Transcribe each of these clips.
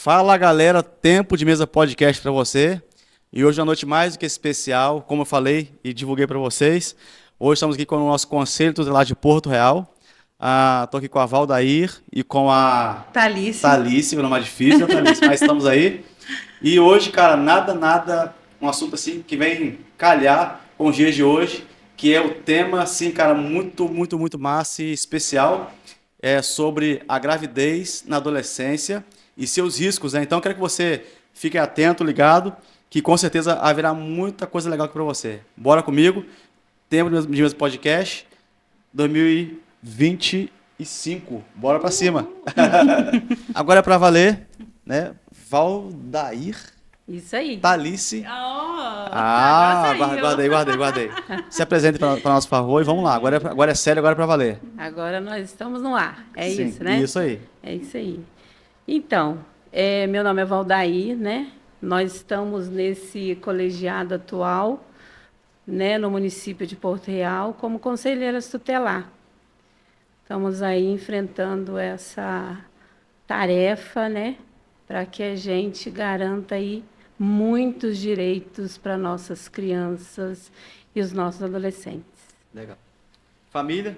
Fala galera, Tempo de Mesa Podcast para você. E hoje é uma noite mais do que especial, como eu falei e divulguei para vocês. Hoje estamos aqui com o nosso Conselho Tutelar de Porto Real. Estou aqui com a Valdair e com a Thalícia, meu nome é difícil, né, Thalícia? Mas estamos aí. E hoje, cara, nada, um assunto assim que vem calhar com os dias de hoje, que é o tema, assim, cara, muito massa e especial, sobre a gravidez na adolescência e seus riscos, né? Então, eu quero que você fique atento, ligado, que com certeza haverá muita coisa legal aqui para você. Bora comigo, Tempo de Mesa Podcast 2025. Bora para cima. Agora é para valer, né? Valdair. Isso aí. Thalícia. Guardei. Se apresente para nosso favor e vamos lá. Agora é sério, agora é para valer. Agora nós estamos no ar. É Sim, isso, né? Isso aí. É isso aí. Então, meu nome é Valdair, né? Nós estamos nesse colegiado atual, né, no município de Porto Real, como conselheiras tutelar. Estamos aí enfrentando essa tarefa, né, para que a gente garanta aí muitos direitos para nossas crianças e os nossos adolescentes. Legal. Família?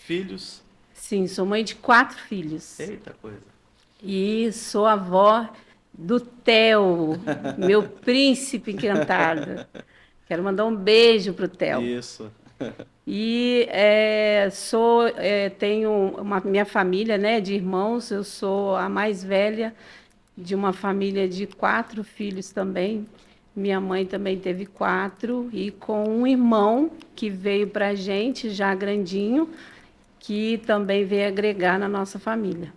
Filhos? Sim, sou mãe de 4 filhos. Eita coisa. E sou avó do Theo, meu príncipe encantado. Quero mandar um beijo para o Theo. Isso. E tenho minha família, né, de irmãos. Eu sou a mais velha de uma família de 4 filhos também. Minha mãe também teve 4, e com um irmão que veio para a gente, já grandinho, que também veio agregar na nossa família.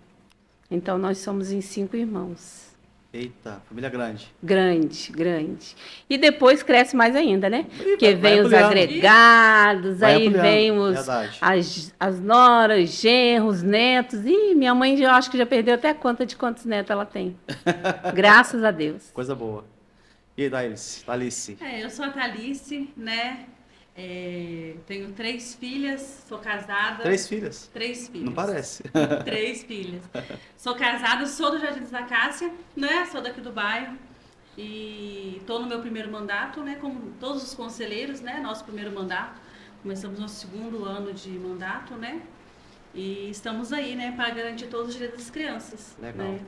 Então, nós somos em 5 irmãos. Eita, família grande. Grande. E depois cresce mais ainda, né? Porque vem os agregados, aí vem as noras, genros, netos. E minha mãe, eu acho que já perdeu até conta de quantos netos ela tem. Graças a Deus. Coisa boa. E aí, Thalícia? Eu sou a Thalícia, né? Tenho 3 filhas, sou casada. 3 filhas? 3 filhas. Não parece. 3 filhas. Sou casada, sou do Jardim da Acácia, né? Sou daqui do bairro. E estou no meu primeiro mandato, né? Como todos os conselheiros, né? Nosso primeiro mandato. Começamos nosso 2º ano de mandato, né? E estamos aí, né? Para garantir todos os direitos das crianças. Legal. Né?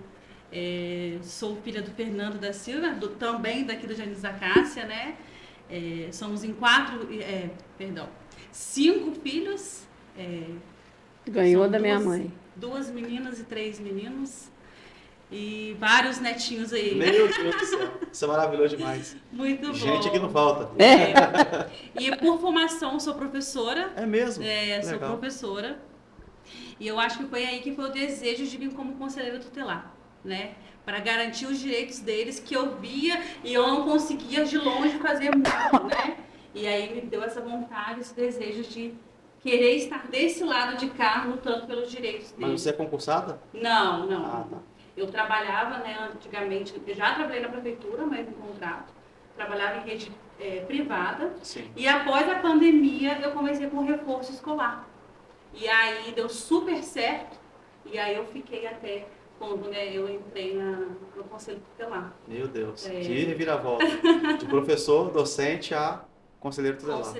Sou filha do Fernando da Silva, também daqui do Jardim da Acácia, né? Somos em 5 filhos. Ganhou da minha mãe. 2 meninas e 3 meninos. E vários netinhos aí. Meu Deus do céu. Isso é maravilhoso demais. Muito bom. Gente aqui não falta. E por formação sou professora. É mesmo? Sou professora. E eu acho que foi aí que foi o desejo de vir como conselheira tutelar, né? Para garantir os direitos deles, que eu via e eu não conseguia de longe fazer muito, né? E aí me deu essa vontade, esse desejo de querer estar desse lado de cá, lutando pelos direitos deles. Mas você é concursada? Não. Tá. Eu trabalhava, né, antigamente, eu já trabalhei na prefeitura, mas em contrato. Trabalhava em rede privada. Sim. E após a pandemia, eu comecei com reforço escolar. E aí deu super certo. E aí eu fiquei até quando, né, eu entrei no Conselho Tutelar. Meu Deus, que reviravolta. De professor, docente a conselheiro tutelar.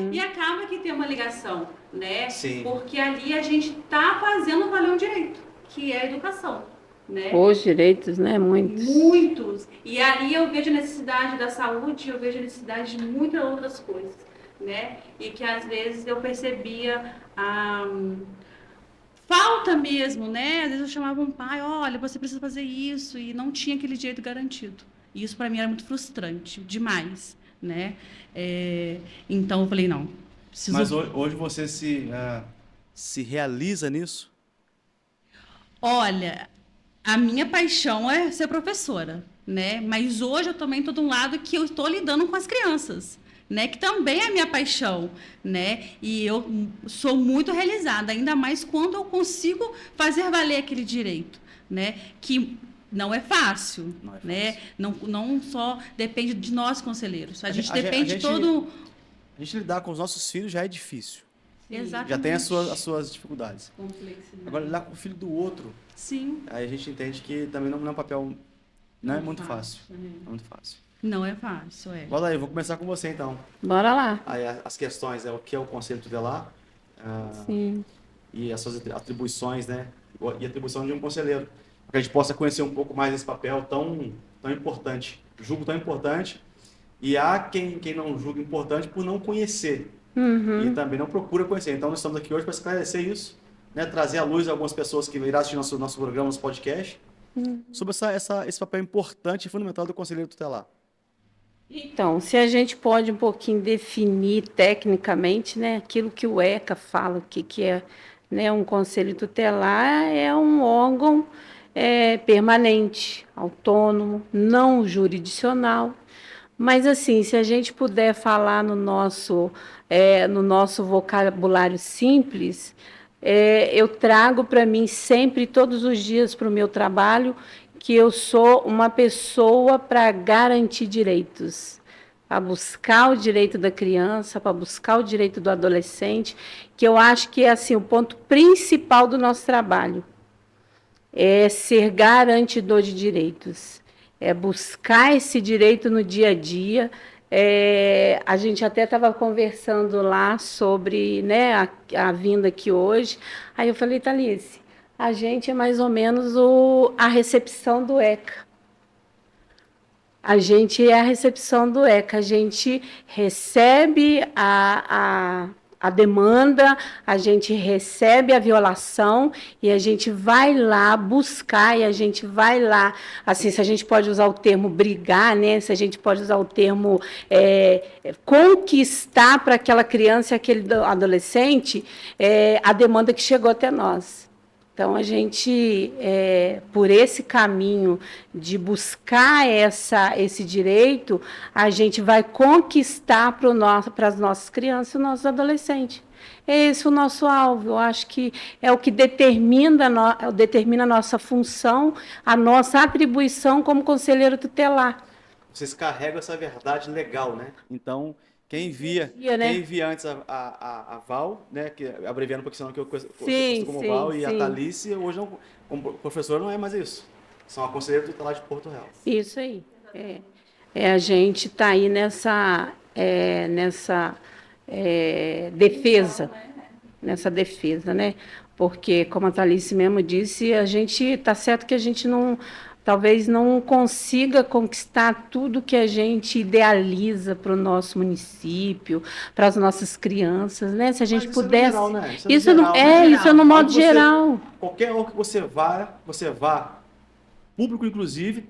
E acaba que tem uma ligação, né? Sim. Porque ali a gente está fazendo valer um direito, que é a educação, né? Os direitos, né? Muitos. E ali eu vejo a necessidade da saúde, eu vejo a necessidade de muitas outras coisas, né? E que às vezes eu percebia falta mesmo, né? Às vezes eu chamava um pai, olha, você precisa fazer isso, e não tinha aquele direito garantido. E isso para mim era muito frustrante, demais, né? Então eu falei, não, preciso... Mas hoje você se realiza nisso? Olha, a minha paixão é ser professora, né? Mas hoje eu também estou de um lado que eu estou lidando com as crianças, né, que também é a minha paixão, né, e eu sou muito realizada, ainda mais quando eu consigo fazer valer aquele direito, né, que não é fácil, né, não só depende de nós conselheiros, a gente depende todo... A gente lidar com os nossos filhos já é difícil. Exatamente. Já tem as suas dificuldades. Complexidade. Agora, lidar com o filho do outro, Sim. aí a gente entende que também não é um papel, não é muito fácil. né? Não é muito fácil. Não é fácil, é. Bora aí, vou começar com você então. Bora lá. Aí as questões é o que é o conselho tutelar Sim. e as suas atribuições, né? E a atribuição de um conselheiro. Para que a gente possa conhecer um pouco mais esse papel tão importante. Julgo tão importante. E há quem não julga importante por não conhecer. E também não procura conhecer. Então nós estamos aqui hoje para esclarecer isso, né? Trazer à luz algumas pessoas que irão assistir nosso programa, nosso podcast, sobre esse papel importante e fundamental do conselheiro tutelar. Então, se a gente pode um pouquinho definir tecnicamente, né, aquilo que o ECA fala, que é, né, um conselho tutelar é um órgão permanente, autônomo, não jurisdicional. Mas, assim, se a gente puder falar no nosso vocabulário simples, eu trago para mim sempre, todos os dias, para o meu trabalho, que eu sou uma pessoa para garantir direitos, para buscar o direito da criança, para buscar o direito do adolescente, que eu acho que é assim, o ponto principal do nosso trabalho, é ser garantidor de direitos, é buscar esse direito no dia a dia. A gente até estava conversando lá sobre, né, a vinda aqui hoje, aí eu falei, Thalice, a gente é mais ou menos a recepção do ECA. A gente é a recepção do ECA. A gente recebe a demanda, a gente recebe a violação e a gente vai lá buscar e a gente vai lá, assim, se a gente pode usar o termo brigar, né? Se a gente pode usar o termo conquistar para aquela criança e aquele adolescente a demanda que chegou até nós. Então, a gente, por esse caminho de buscar esse direito, a gente vai conquistar para as nossas crianças e nossos adolescentes. Esse é o nosso alvo. Eu acho que é o que determina a nossa função, a nossa atribuição como conselheiro tutelar. Vocês carregam essa verdade legal, né? Então, quem via antes a Val, né, que abreviando porque senão que eu conheço como Val, e a Thalice, hoje não, como professora não é mais isso. São a conselheira tutelar de Porto Real. Isso aí. A gente está aí nessa defesa, né? Porque, como a Thalice mesmo disse, a gente está certo que a gente talvez não consiga conquistar tudo que a gente idealiza para o nosso município, para as nossas crianças, né? Se a gente pudesse... Geral, né? Isso é no modo geral. Qualquer um que você vá, público inclusive,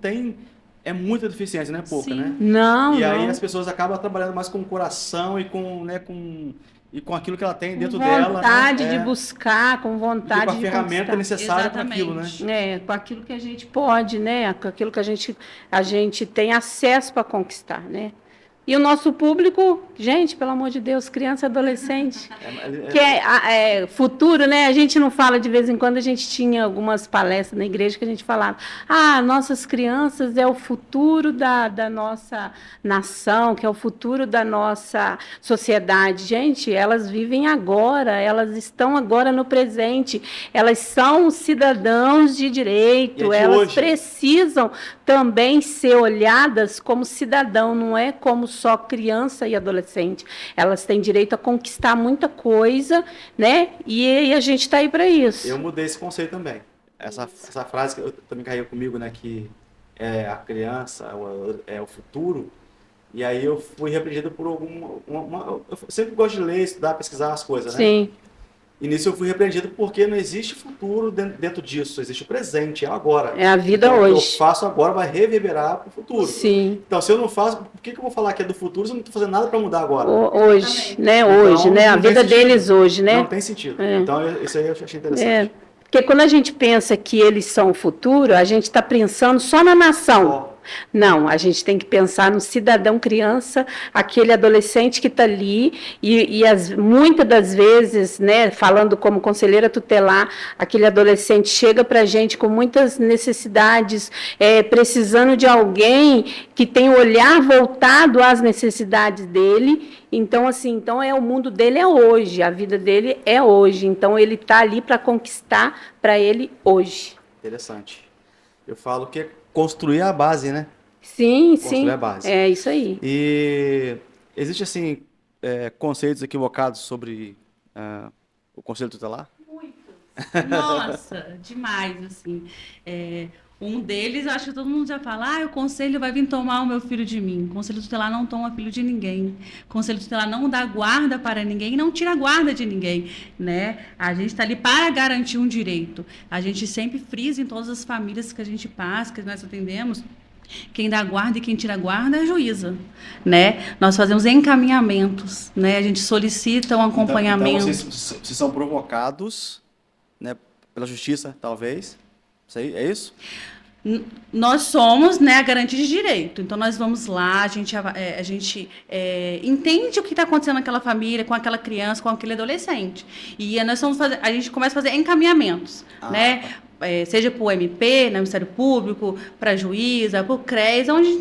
é muita deficiência, não é pouca, né? Não, aí as pessoas acabam trabalhando mais com o coração e com aquilo que ela tem dentro dela. Com vontade de buscar, com vontade de com a ferramenta necessária para aquilo, né? Com aquilo que a gente pode, né? Com aquilo que a gente tem acesso para conquistar, né? E o nosso público, gente, pelo amor de Deus, criança e adolescente, que é futuro, né? A gente não fala, de vez em quando, a gente tinha algumas palestras na igreja que a gente falava, nossas crianças é o futuro da nossa nação, que é o futuro da nossa sociedade. Gente, elas vivem agora, elas estão agora no presente, elas são cidadãos de direito, elas precisam também ser olhadas como cidadão, não é como só criança e adolescente. Elas têm direito a conquistar muita coisa, né? E a gente está aí para isso. Eu mudei esse conceito também. Essa frase que eu também carrego comigo, né? Que a criança é o futuro. E aí eu fui repreendido por eu sempre gosto de ler, estudar, pesquisar as coisas, né? Sim. E nisso eu fui repreendido porque não existe futuro dentro disso, existe o presente, é agora. É a vida então, hoje. O que eu faço agora vai reverberar para o futuro. Sim. Então, se eu não faço, por que eu vou falar que é do futuro se eu não estou fazendo nada para mudar agora? Hoje, né? Hoje, né? A vida deles hoje, né? Não tem sentido. Então, isso aí eu achei interessante. Porque quando a gente pensa que eles são o futuro, a gente está pensando só na nação. Não, a gente tem que pensar no cidadão criança, aquele adolescente que está ali, muitas das vezes, né, falando como conselheira tutelar, aquele adolescente chega para a gente com muitas necessidades, precisando de alguém que tem o olhar voltado às necessidades dele. Então, assim, o mundo dele é hoje, a vida dele é hoje. Então, ele está ali para conquistar para ele hoje. Interessante. Eu falo que é construir a base, né? Sim, Construir sim. a base. É isso aí. E existe, assim, conceitos equivocados sobre o conselho tutelar? Nossa, demais, assim. Um deles, acho que todo mundo já fala, o conselho vai vir tomar o meu filho de mim. O conselho tutelar não toma filho de ninguém. O conselho tutelar não dá guarda para ninguém, não tira guarda de ninguém, né? A gente está ali para garantir um direito. A gente sempre frisa em todas as famílias que a gente passa, que nós atendemos, quem dá guarda e quem tira guarda é a juíza, né? Nós fazemos encaminhamentos, né? A gente solicita um acompanhamento. Então vocês são provocados, né, pela justiça, talvez. Isso aí, é isso? Nós somos, né, a garantia de direito. Então, nós vamos lá, a gente entende o que está acontecendo naquela família, com aquela criança, com aquele adolescente. E a gente começa a fazer encaminhamentos, né? Seja para o MP, no Ministério Público, para a juíza, para o CRES, onde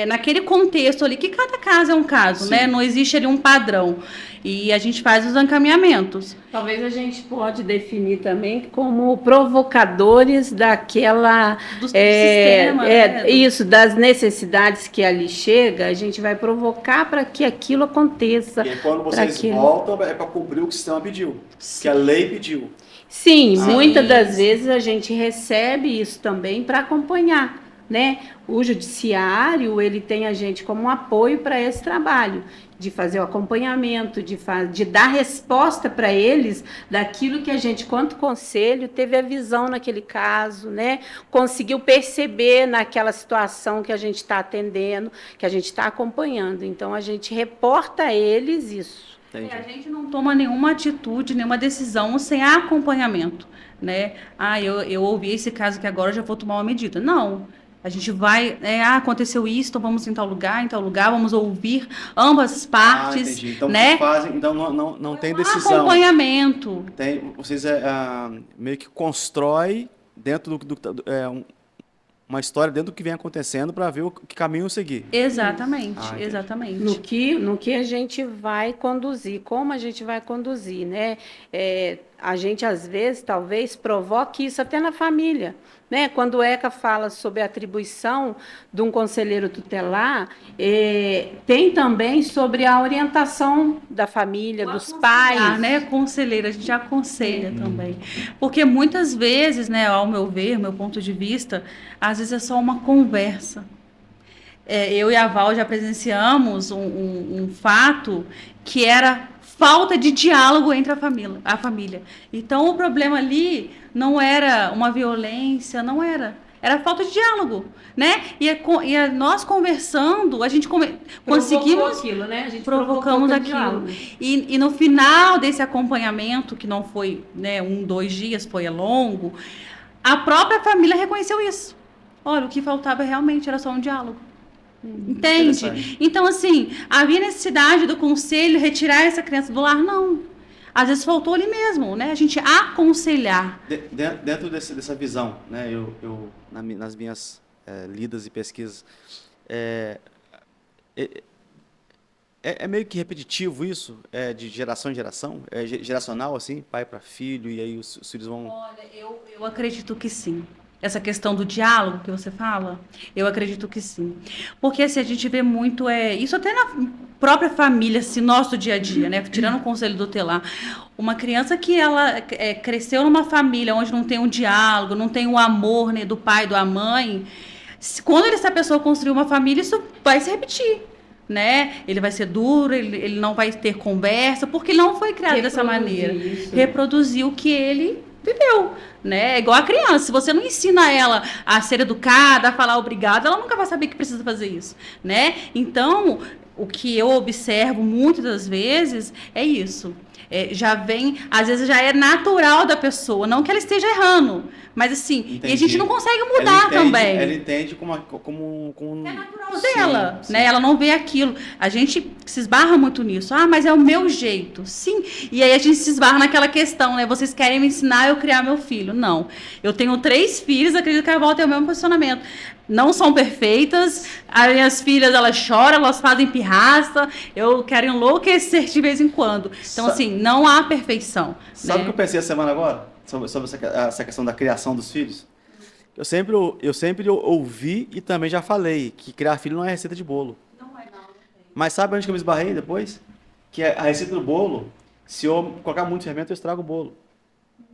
naquele contexto ali, que cada caso é um caso, né? Não existe ali um padrão. E a gente faz os encaminhamentos. Talvez a gente pode definir também como provocadores daquela... Do sistema, né? Isso, das necessidades que ali chega, a gente vai provocar para que aquilo aconteça. E quando vocês voltam, é para cumprir o que o sistema pediu, que a lei pediu. Sim, muitas das vezes a gente recebe isso também para acompanhar, né? O judiciário, ele tem a gente como um apoio para esse trabalho, de fazer o acompanhamento, de dar resposta para eles daquilo que a gente, quanto conselho, teve a visão naquele caso, né? Conseguiu perceber naquela situação que a gente está atendendo, que a gente está acompanhando. Então, a gente reporta a eles isso. A gente não toma nenhuma atitude, nenhuma decisão sem acompanhamento, né? Eu ouvi esse caso que agora eu já vou tomar uma medida. Não. A gente vai, aconteceu isso, então vamos em tal lugar, vamos ouvir ambas as partes. Entendi. Então, né? Então não tem decisão. Acompanhamento. Vocês meio que constrói dentro uma história dentro do que vem acontecendo para ver que caminho seguir. Exatamente, exatamente. No que a gente vai conduzir, como a gente vai conduzir, né? A gente, às vezes, talvez provoque isso até na família, né? Quando o ECA fala sobre a atribuição de um conselheiro tutelar, tem também sobre a orientação da família, dos pais. Né? Conselheiro, a gente aconselha também. Porque muitas vezes, né, ao meu ver, meu ponto de vista, às vezes é só uma conversa. Eu e a Val já presenciamos um fato que era falta de diálogo entre a família. Então, o problema ali não era uma violência, não era. Era falta de diálogo, né? E nós conversando, a gente conseguimos... aquilo, né? A gente provocamos aquilo. E no final desse acompanhamento, que não foi, né, 1-2 dias, foi longo, a própria família reconheceu isso. Olha, o que faltava realmente era só um diálogo. Entende? Então, assim, havia necessidade do conselho retirar essa criança do lar? Não. Às vezes faltou ali mesmo, né? A gente aconselhar. Dentro dessa visão, né? Nas minhas lidas e pesquisas, é meio que repetitivo isso, de geração em geração? É geracional, assim, pai para filho, e aí os filhos vão... Olha, eu acredito que sim. Essa questão do diálogo que você fala, eu acredito que sim. Porque assim, a gente vê muito, isso até na própria família, assim, nosso dia a dia, né? Tirando o conselho tutelar. Uma criança que ela cresceu numa família onde não tem um diálogo, não tem o amor, né, do pai, da mãe, quando essa pessoa construir uma família, isso vai se repetir. Né? Ele vai ser duro, ele não vai ter conversa, porque ele não foi criado dessa maneira. Reproduzir o que ele viveu, né? É igual a criança, se você não ensina ela a ser educada, a falar obrigado, ela nunca vai saber que precisa fazer isso, né? Então, o que eu observo muitas das vezes é isso. já vem, às vezes já é natural da pessoa, não que ela esteja errando, mas assim, Entendi. e a gente não consegue mudar também. Ela entende como É natural dela, né? Ela não vê aquilo. A gente se esbarra muito nisso. Ah, mas é o meu jeito. Sim. E aí a gente se esbarra naquela questão, né? Vocês querem me ensinar eu criar meu filho? Não. Eu tenho 3 filhos, acredito que a Val tem o mesmo posicionamento. Não são perfeitas. As minhas filhas, elas choram, elas fazem pirraça. Eu quero enlouquecer de vez em quando. Então, assim, não há perfeição. Sabe o né? que eu pensei essa semana agora? Sobre essa questão da criação dos filhos? Eu sempre ouvi e também já falei que criar filho não é receita de bolo. Mas sabe onde que eu me esbarrei depois? Que a receita do bolo, se eu colocar muito fermento, eu estrago o bolo.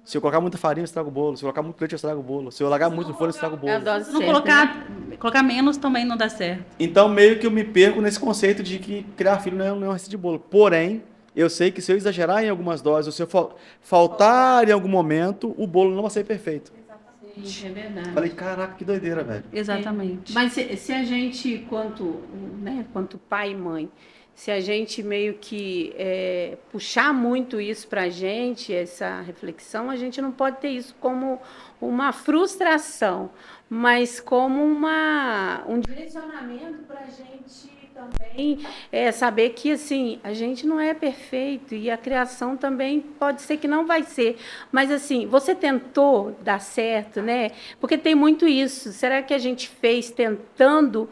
Se eu colocar muita farinha, eu estrago o bolo. Se eu colocar muito leite, eu estrago o bolo. Se eu largar muito no forno, eu estrago o bolo. dose Se não certa, né? colocar menos também não dá certo. Então, meio que eu me perco nesse conceito de que criar filho não é uma receita de bolo. Porém, eu sei que se eu exagerar em algumas doses, ou se eu faltar em algum momento, o bolo não vai ser perfeito. É verdade. Falei, caraca, que doideira, velho. Exatamente. Mas se a gente, quanto pai e mãe, se a gente meio que puxar muito isso para a gente, essa reflexão, a gente não pode ter isso como uma frustração, mas como um direcionamento para a gente também saber que assim a gente não é perfeito e a criação também pode ser que não vai ser, mas assim você tentou dar certo, né? Porque tem muito isso. Será que a gente fez tentando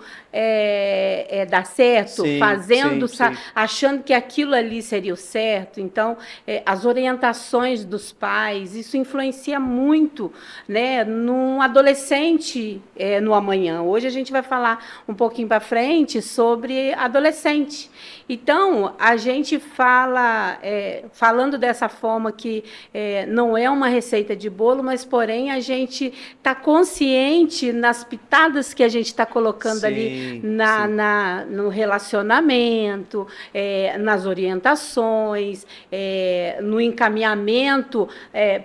dar certo, Sim, fazendo, sim, sim. achando que aquilo ali seria o certo? Então as orientações dos pais, isso influencia muito, né? Num adolescente no amanhã. Hoje a gente vai falar um pouquinho para frente sobre adolescente. Então, a gente falando dessa forma que não é uma receita de bolo, mas, porém, a gente está consciente nas pitadas que a gente está colocando Sim, ali sim. no relacionamento, nas orientações, no encaminhamento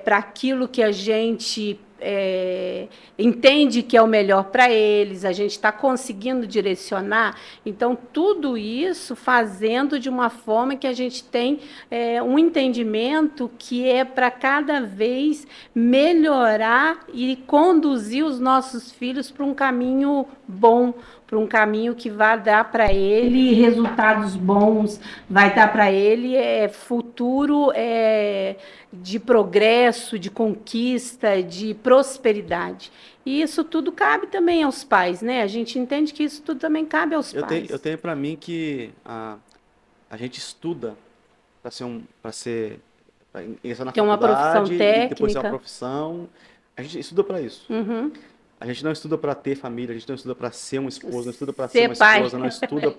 para aquilo que a gente entende que é o melhor para eles, a gente está conseguindo direcionar. Então, tudo isso fazendo de uma forma que a gente tem um entendimento que é para cada vez melhorar e conduzir os nossos filhos para um caminho bom, para um caminho que vai dar para ele resultados bons, vai dar para ele futuro de progresso, de conquista, de prosperidade. E isso tudo cabe também aos pais, né? A gente entende que isso tudo também cabe aos pais. Eu tenho para mim que a gente estuda para ingressar na Que é uma profissão faculdade e depois ser uma técnica. profissão. A gente estuda para isso. Uhum. A gente não estuda para ter família, a gente não estuda para ser um esposo, não estuda para Ser ser uma pai. esposa, não estuda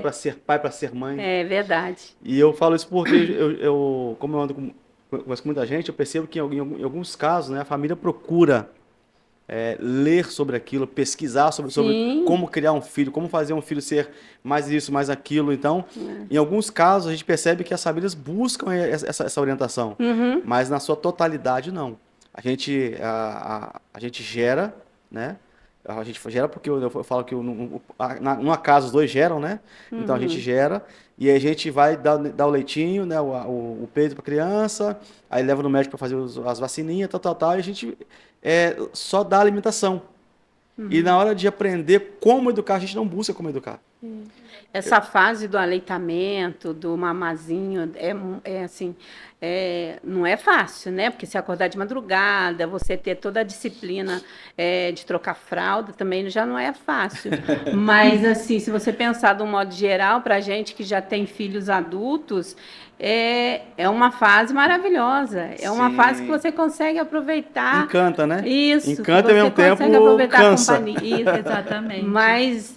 para ser pai, para ser mãe. É verdade. E eu falo isso porque como eu ando converso com muita gente, eu percebo que em alguns casos, né, a família procura ler sobre aquilo, pesquisar sobre Sim. como criar um filho, como fazer um filho ser mais isso, mais aquilo. Então, em alguns casos, a gente percebe que as famílias buscam essa orientação, mas na sua totalidade, não. A gente gera, né? A gente gera porque eu falo que num acaso os dois geram, né? Então a gente gera e a gente vai dar o leitinho, né? O peito para a criança, aí leva no médico para fazer as vacininhas, tal, e a gente só dá alimentação. E na hora de aprender como educar, a gente não busca como educar. Essa fase do aleitamento, do mamazinho, não é fácil, né? Porque se acordar de madrugada, você ter toda a disciplina de trocar fralda, também já não é fácil. Mas, assim, se você pensar de um modo geral, para a gente que já tem filhos adultos, é uma fase maravilhosa. É uma Sim. fase que você consegue aproveitar. Encanta, né? Isso. Encanta que e ao você mesmo consegue tempo aproveitar cansa. a companhia. Isso, Exatamente. Mas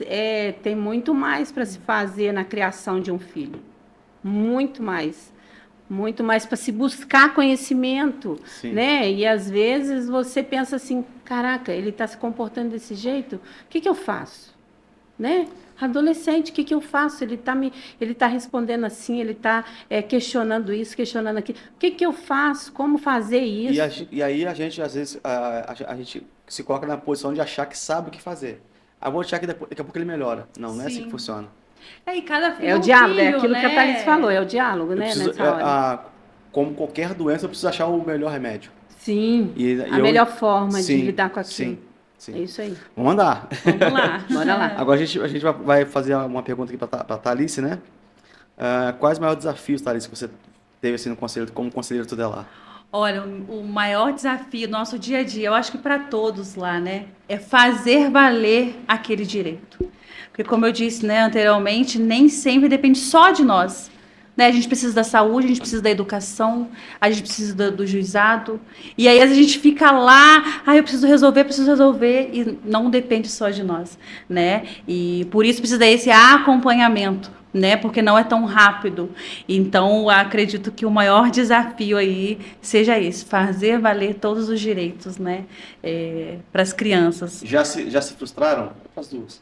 tem muito mais para se fazer na criação de um filho. Muito mais. Muito mais para se buscar conhecimento, Sim. né? E às vezes você pensa assim, caraca, ele está se comportando desse jeito, o que eu faço? Né? Adolescente, o que eu faço? Ele tá respondendo assim, ele está questionando isso, questionando aquilo. O que eu faço? Como fazer isso? E aí a gente, às vezes, a gente se coloca na posição de achar que sabe o que fazer. Vou achar que daqui a pouco ele melhora. Não é assim Sim. que funciona. E cada filho É o diálogo, filho, é aquilo né? que a Thalys falou, é o diálogo, Eu né, preciso, nessa hora. como qualquer doença, eu preciso achar o melhor remédio. Sim, E a melhor forma de sim, lidar com sim, aquilo. sim. É isso aí. Vamos andar. Vamos lá. Bora lá. Agora a gente vai fazer uma pergunta aqui para a Thalice, né? Quais os maiores desafios, Thalice, que você teve assim, no conselho, como conselheiro tutelar? Olha, o maior desafio do nosso dia a dia, eu acho que para todos lá, né, é fazer valer aquele direito. Porque, como eu disse, né, anteriormente, nem sempre depende só de nós. Né? A gente precisa da saúde, a gente precisa da educação, a gente precisa do juizado. E aí, às vezes, a gente fica lá, eu preciso resolver, e não depende só de nós. Né? E por isso precisa desse acompanhamento. Né? Porque não é tão rápido. Então, acredito que o maior desafio aí seja esse, fazer valer todos os direitos, né? Para as crianças. Já se frustraram? As duas.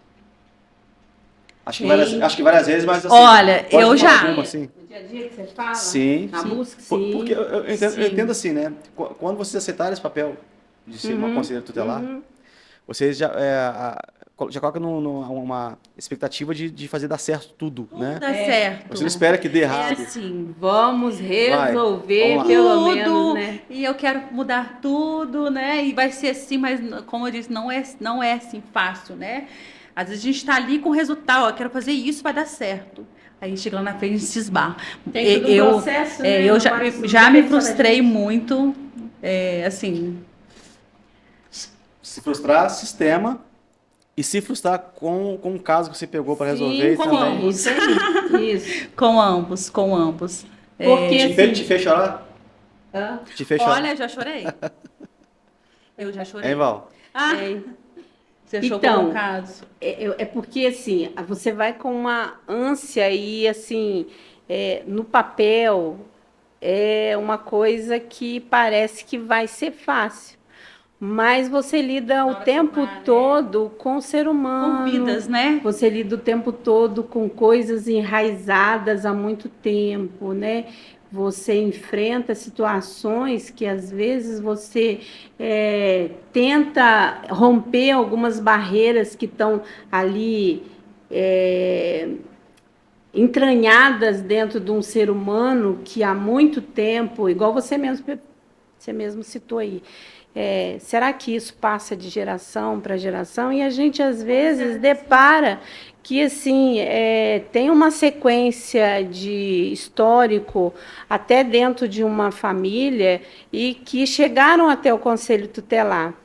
Acho que Sim. várias vezes, mas assim, Olha, pode eu falar já. alguma, assim? No dia a dia que você fala? Sim, Na sim. busca, sim. Porque eu Sim. entendo assim, né? Quando vocês aceitaram esse papel de ser uma conselheira tutelar, vocês já colocam uma expectativa de fazer dar certo tudo, né? Dá certo. Você não espera que dê errado. Assim, Vamos resolver, vamos lá. pelo tudo, menos, né? e eu quero mudar tudo, né? E vai ser assim, mas como eu disse, não é assim fácil, né? Às vezes a gente está ali com o resultado, eu quero fazer isso, vai dar certo. Aí chega lá na frente e se esbarra. Tem todo um processo, né? Eu Não já, pode já me só da frustrei gente. muito, assim, Se frustrar, sistema. E se frustrar com o caso que você pegou para resolver Sim, com também. ambos. Isso aí. Isso. com ambos. Porque Te fez chorar? Hã? Te fez chorar? Olha, já chorei. Eu já chorei. Hein, Val? É, Você achou Então, por um caso? é porque assim, você vai com uma ânsia e assim, no papel é uma coisa que parece que vai ser fácil. Mas você lida o hora que tempo vai, né? todo com o ser humano. Com vidas, né? Você lida o tempo todo com coisas enraizadas há muito tempo, né? Você enfrenta situações que às vezes você tenta romper algumas barreiras que estão ali entranhadas dentro de um ser humano que há muito tempo, igual você mesmo citou aí. Será que isso passa de geração para geração? E a gente, às vezes, depara que assim, tem uma sequência de histórico até dentro de uma família e que chegaram até o Conselho Tutelar.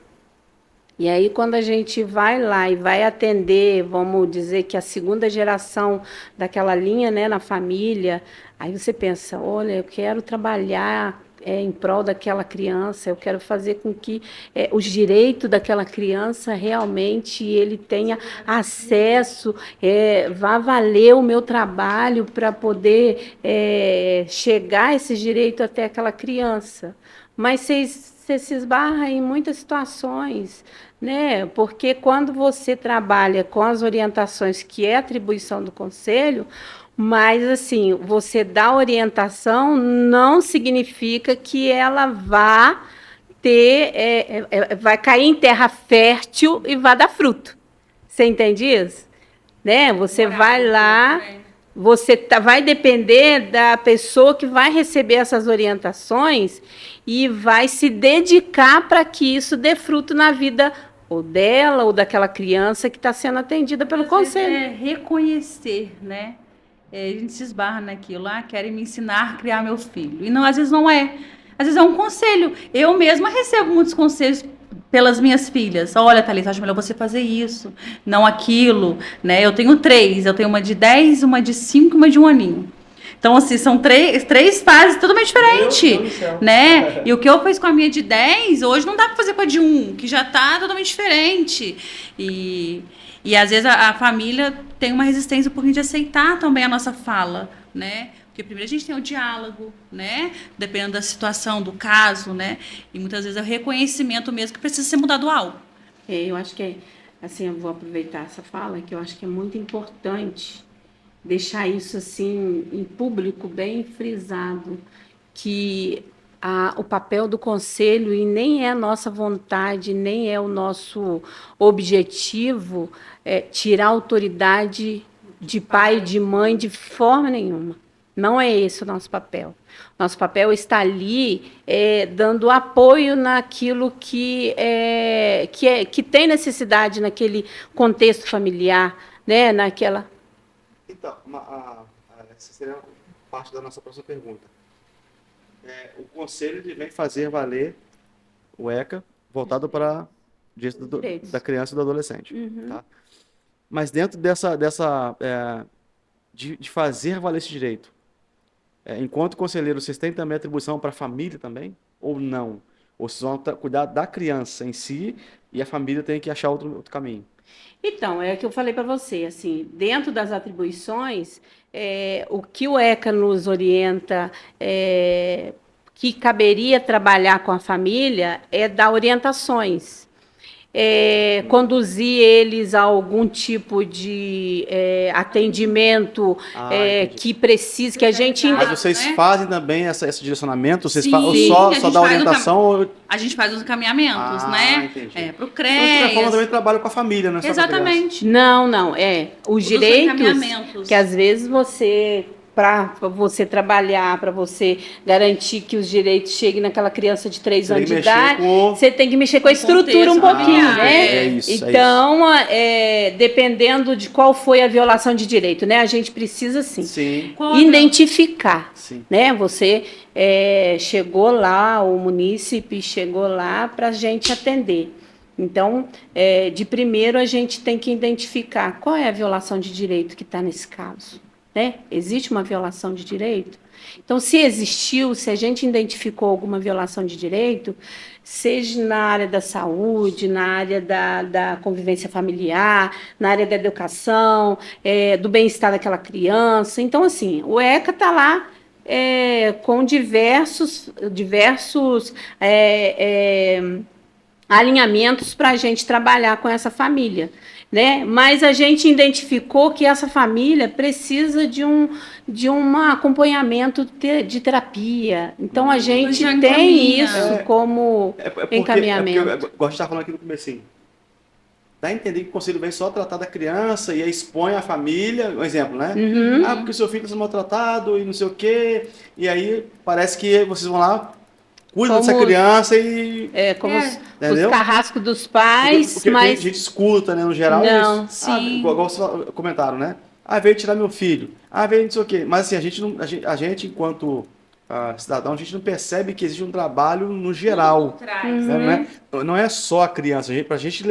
E aí, quando a gente vai lá e vai atender, vamos dizer que a segunda geração daquela linha, né, na família, aí você pensa, olha, eu quero trabalhar em prol daquela criança, eu quero fazer com que os direitos daquela criança realmente ele tenha acesso, vá valer o meu trabalho para poder chegar esses direitos até aquela criança. Mas você se esbarra em muitas situações, né? Porque quando você trabalha com as orientações que é atribuição do conselho, mas assim, você dá orientação não significa que ela vá ter, vai cair em terra fértil e vai dar fruto. Você entende isso? Né? Você vai lá, você vai depender da pessoa que vai receber essas orientações e vai se dedicar para que isso dê fruto na vida ou dela ou daquela criança que está sendo atendida pelo conselho. É reconhecer, né? A gente se esbarra naquilo, querem me ensinar a criar meu filho. E não, às vezes não é. Às vezes é um conselho. Eu mesma recebo muitos conselhos pelas minhas filhas. Olha, Thalita, acho melhor você fazer isso, não aquilo. Né? Eu tenho 3. Eu tenho uma de 10, uma de 5 e uma de 1 aninho. Então, assim, são três fases totalmente diferentes, né? E o que eu fiz com a minha de 10, hoje não dá para fazer com a de 1, que já está totalmente diferente. E às vezes a família tem uma resistência um pouquinho de aceitar também a nossa fala, né? Porque primeiro a gente tem o diálogo, né? Dependendo da situação, do caso, né? E muitas vezes é o reconhecimento mesmo que precisa ser mudado algo. Eu acho que assim, eu vou aproveitar essa fala, que eu acho que é muito importante deixar isso assim em público bem frisado, que o papel do conselho, e nem é a nossa vontade, nem é o nosso objetivo, tirar a autoridade de pai e de mãe de forma nenhuma. Não é esse o nosso papel. Nosso papel está ali dando apoio naquilo que tem necessidade naquele contexto familiar, né? Naquela... Então, essa seria parte da nossa próxima pergunta. O conselho ele vem fazer valer o ECA voltado para direito da criança e do adolescente. Tá? Mas dentro de fazer valer esse direito, enquanto conselheiro, vocês têm também atribuição para a família também? Ou não? Ou vocês vão cuidar da criança em si e a família tem que achar outro caminho? Então, é o que eu falei para você, assim, dentro das atribuições, o que o ECA nos orienta, que caberia trabalhar com a família, é dar orientações. Conduzir eles a algum tipo de atendimento que precise, que a gente... Mas vocês fazem também esse direcionamento? Vocês só dá orientação? A gente faz os encaminhamentos, né? Para o CREAS. Então, você falando também trabalho com a família, não é? Exatamente. Não. Os direitos que às vezes para você trabalhar, para você garantir que os direitos cheguem naquela criança de 3 anos de idade, você tem que mexer com a estrutura um pouquinho, né? Então, dependendo de qual foi a violação de direito, né? A gente precisa, sim. Identificar, né? Você chegou lá, o munícipe chegou lá para a gente atender. Então, de primeiro, a gente tem que identificar qual é a violação de direito que está nesse caso. Existe uma violação de direito? Então, se existiu, se a gente identificou alguma violação de direito, seja na área da saúde, na área da convivência familiar, na área da educação, do bem-estar daquela criança. Então, assim, o ECA está lá com diversos alinhamentos para a gente trabalhar com essa família. Né? Mas a gente identificou que essa família precisa de um acompanhamento de terapia. Então, a gente tem isso como encaminhamento. Eu gosto de estar falando aqui no comecinho. Dá a entender que o conselho vem só tratar da criança e aí expõe a família, um exemplo, né? Porque o seu filho está sendo maltratado e não sei o quê. E aí parece que vocês vão lá, cuidam dessa criança e... os carrascos dos pais, porque mas... a gente escuta, né, no geral, não, isso. Igual vocês comentaram, né? Veio tirar meu filho. Veio não sei o quê. Mas assim, a gente enquanto cidadão, a gente não percebe que existe um trabalho no geral. Não é só a criança. Para a gente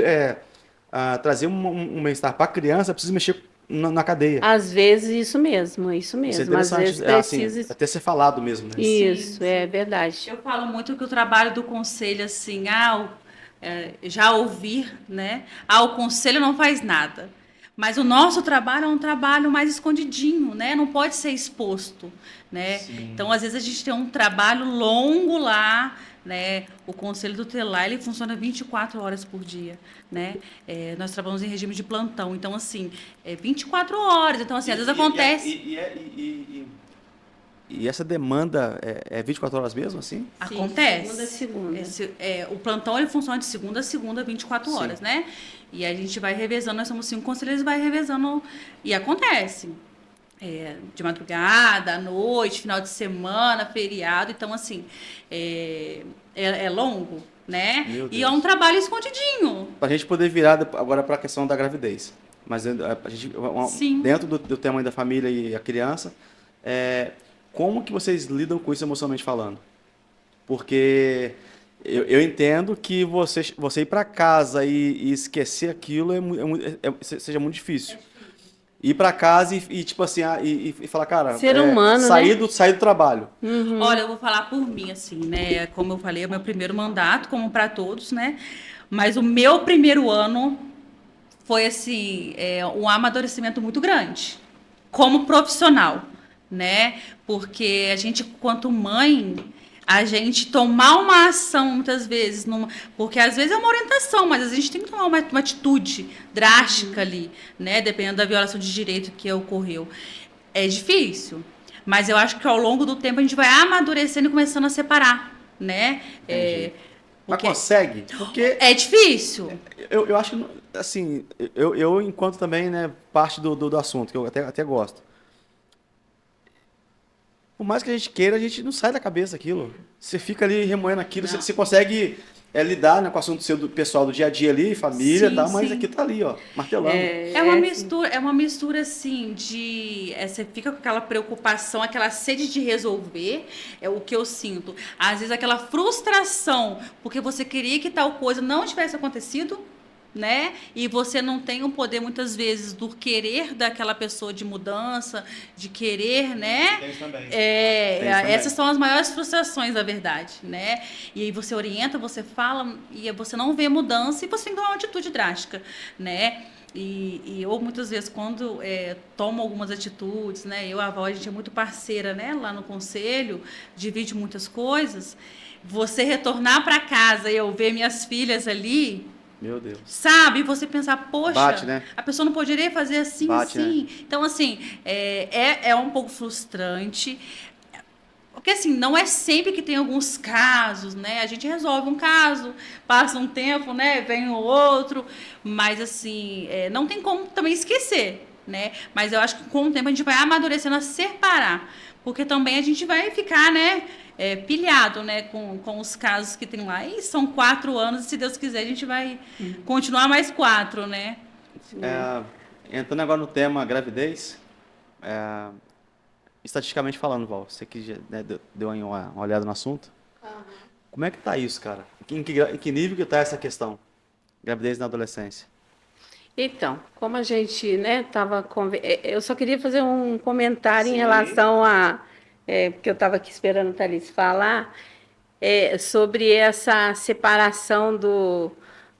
trazer um bem-estar para a criança, precisa mexer na cadeia. Às vezes, isso mesmo. Isso é Às vezes precisa... até ser falado mesmo, né? Isso, é verdade. Eu falo muito que o trabalho do conselho, assim, já ouvir, né? O conselho não faz nada. Mas o nosso trabalho é um trabalho mais escondidinho, né? Não pode ser exposto, né? Então, às vezes, a gente tem um trabalho longo lá, né? O Conselho Tutelar, ele funciona 24 horas por dia, né? Nós trabalhamos em regime de plantão, então, assim, 24 horas. Então, assim, às vezes acontece... E essa demanda é 24 horas mesmo, assim? Acontece. Segunda a segunda. O plantão, ele funciona de segunda a segunda, 24 horas, né? E a gente vai revezando, nós somos 5 conselheiros, vai revezando, e acontece. De madrugada, à noite, final de semana, feriado. Então, assim, é longo, né? E é um trabalho escondidinho. Para a gente poder virar agora para a questão da gravidez. Mas a gente, dentro do tamanho da família e a criança, como que vocês lidam com isso emocionalmente falando? Porque eu entendo que você ir para casa e esquecer aquilo seja muito difícil. Ir para casa e tipo assim, e falar, cara, ser humano, sair do trabalho. Olha, eu vou falar por mim, assim, né? Como eu falei, é o meu primeiro mandato, como para todos, né? Mas o meu primeiro ano foi, assim, um amadurecimento muito grande, como profissional, né? Porque a gente, quanto mãe, a gente tomar uma ação, muitas vezes, porque às vezes é uma orientação, mas a gente tem que tomar uma atitude drástica ali, né? Dependendo da violação de direito que ocorreu. É difícil, mas eu acho que ao longo do tempo a gente vai amadurecendo e começando a separar, né? Mas consegue? Porque É difícil. eu acho que, assim, eu enquanto também, né, parte do assunto, que eu até gosto. Por mais que a gente queira, a gente não sai da cabeça aquilo. Você fica ali remoendo aquilo, você consegue lidar, né, com o assunto seu do pessoal do dia a dia ali, família e Sim, tal, mas sim. aqui tá ali, ó, martelando. É uma mistura assim você fica com aquela preocupação, aquela sede de resolver, é o que eu sinto. Às vezes aquela frustração, porque você queria que tal coisa não tivesse acontecido, né? E você não tem o poder muitas vezes do querer daquela pessoa de mudança, de querer, né? Tem isso também. É, Tem isso também. essas são as maiores frustrações, na verdade, né? E aí você orienta, você fala e você não vê mudança e você tem que tomar uma atitude drástica, né? E eu, muitas vezes, quando tomo algumas atitudes, né? Eu, a avó, a gente é muito parceira, né? Lá no conselho, divide muitas coisas. Você retornar para casa e eu ver minhas filhas ali, Meu Deus. sabe? Você pensar, poxa, Bate, né? a pessoa não poderia fazer assim, Bate, assim. né? Então, assim, é um pouco frustrante. Porque, assim, não é sempre que tem alguns casos, né? A gente resolve um caso, passa um tempo, né? Vem o outro. Mas, assim, não tem como também esquecer, né? Mas eu acho que com o tempo a gente vai amadurecendo a separar. Porque também a gente vai ficar, né? Pilhado, né, com os casos que tem lá. E são 4 anos, e se Deus quiser, a gente vai continuar mais 4, né? Entrando agora no tema gravidez, estatisticamente falando, Val, você que já, né, deu aí uma olhada no assunto, como é que tá isso, cara? Em que nível que tá essa questão? Gravidez na adolescência. Então, como a gente, né, eu só queria fazer um comentário em Sim. relação porque eu estava aqui esperando o Thalys falar, sobre essa separação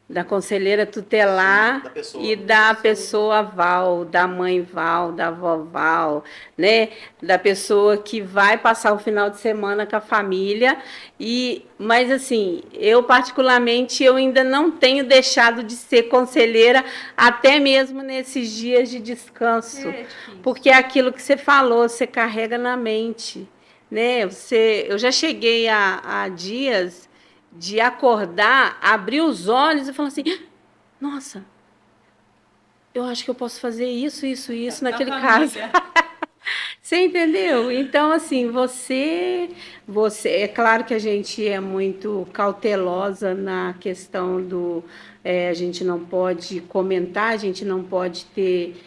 da conselheira tutelar Sim, da pessoa. e da pessoa Val, da mãe Val, da avó Val, né? Da pessoa que vai passar o final de semana com a família. Mas assim, eu particularmente eu ainda não tenho deixado de ser conselheira, até mesmo nesses dias de descanso, porque é aquilo que você falou, você carrega na mente, né? Eu já cheguei a dias de acordar, abrir os olhos e falar assim, nossa, eu acho que eu posso fazer isso naquele caso. Você entendeu? Então, assim, é claro que a gente é muito cautelosa na questão a gente não pode comentar, a gente não pode ter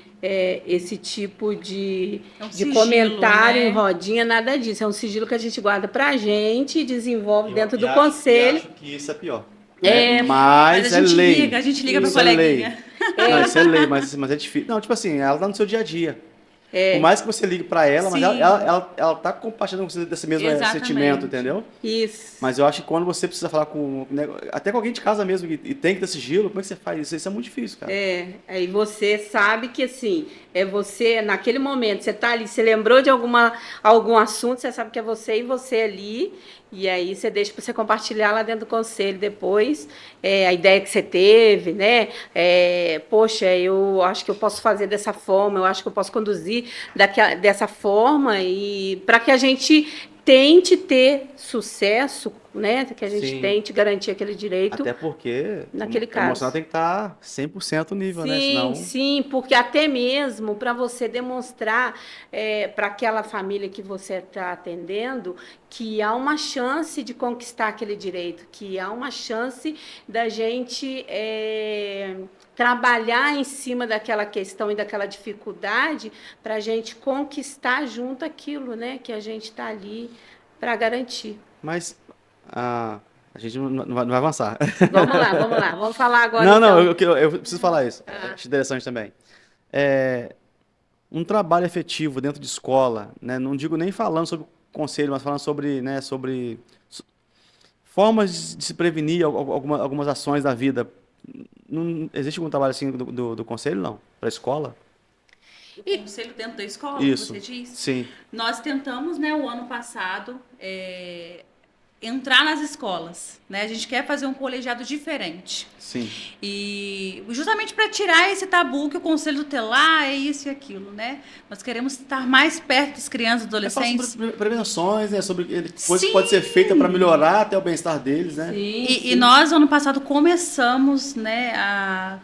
esse tipo de sigilo, comentário, né? em rodinha, nada disso. É um sigilo que a gente guarda para a gente e desenvolve dentro do E conselho. acho que isso é pior. Mas Mas lei. a gente liga para Isso é lei. coleguinha. Não, isso é lei, mas é difícil. Não, tipo assim, ela tá no seu dia a dia. Por mais que você ligue pra ela, mas Sim. ela tá compartilhando com você desse mesmo Exatamente. sentimento, entendeu? Isso. Mas eu acho que quando você precisa falar até com alguém de casa mesmo e tem que ter sigilo, como é que você faz isso? Isso é muito difícil, cara. Aí você sabe que assim, você, naquele momento, você tá ali, você lembrou de algum assunto, você sabe que é você e você ali, e aí você deixa para você compartilhar lá dentro do conselho depois, a ideia que você teve, né? Poxa, eu acho que eu posso fazer dessa forma, eu acho que eu posso conduzir dessa forma, e para que a gente tente ter sucesso, né? Que a gente Sim. tente garantir aquele direito. Até porque naquele o caso. emocional tem que estar 100% nível, né? Senão... Sim, porque até mesmo para você demonstrar para aquela família que você está atendendo que há uma chance de conquistar aquele direito, que há uma chance da gente trabalhar em cima daquela questão e daquela dificuldade para a gente conquistar junto aquilo, né? Que a gente está ali para garantir. Mas a gente não vai avançar. Vamos lá. Vamos falar agora. Não, então. eu preciso falar isso. Acho interessante também. Um trabalho efetivo dentro de escola, né? Não digo nem falando sobre conselho, mas falando sobre, né, sobre formas de se prevenir algumas ações da vida. Não existe algum trabalho assim do conselho, não? Para a escola? O conselho dentro da escola, Isso. você diz? Sim. Nós tentamos, né, o ano passado, entrar nas escolas, né? A gente quer fazer um colegiado diferente. Sim. E justamente para tirar esse tabu que o conselho tutelar é isso e aquilo, né? Nós queremos estar mais perto das crianças e adolescentes. Sobre prevenções, né? Sobre coisas Sim. que podem ser feitas para melhorar até o bem-estar deles, né? Sim, E nós, ano passado, começamos, né,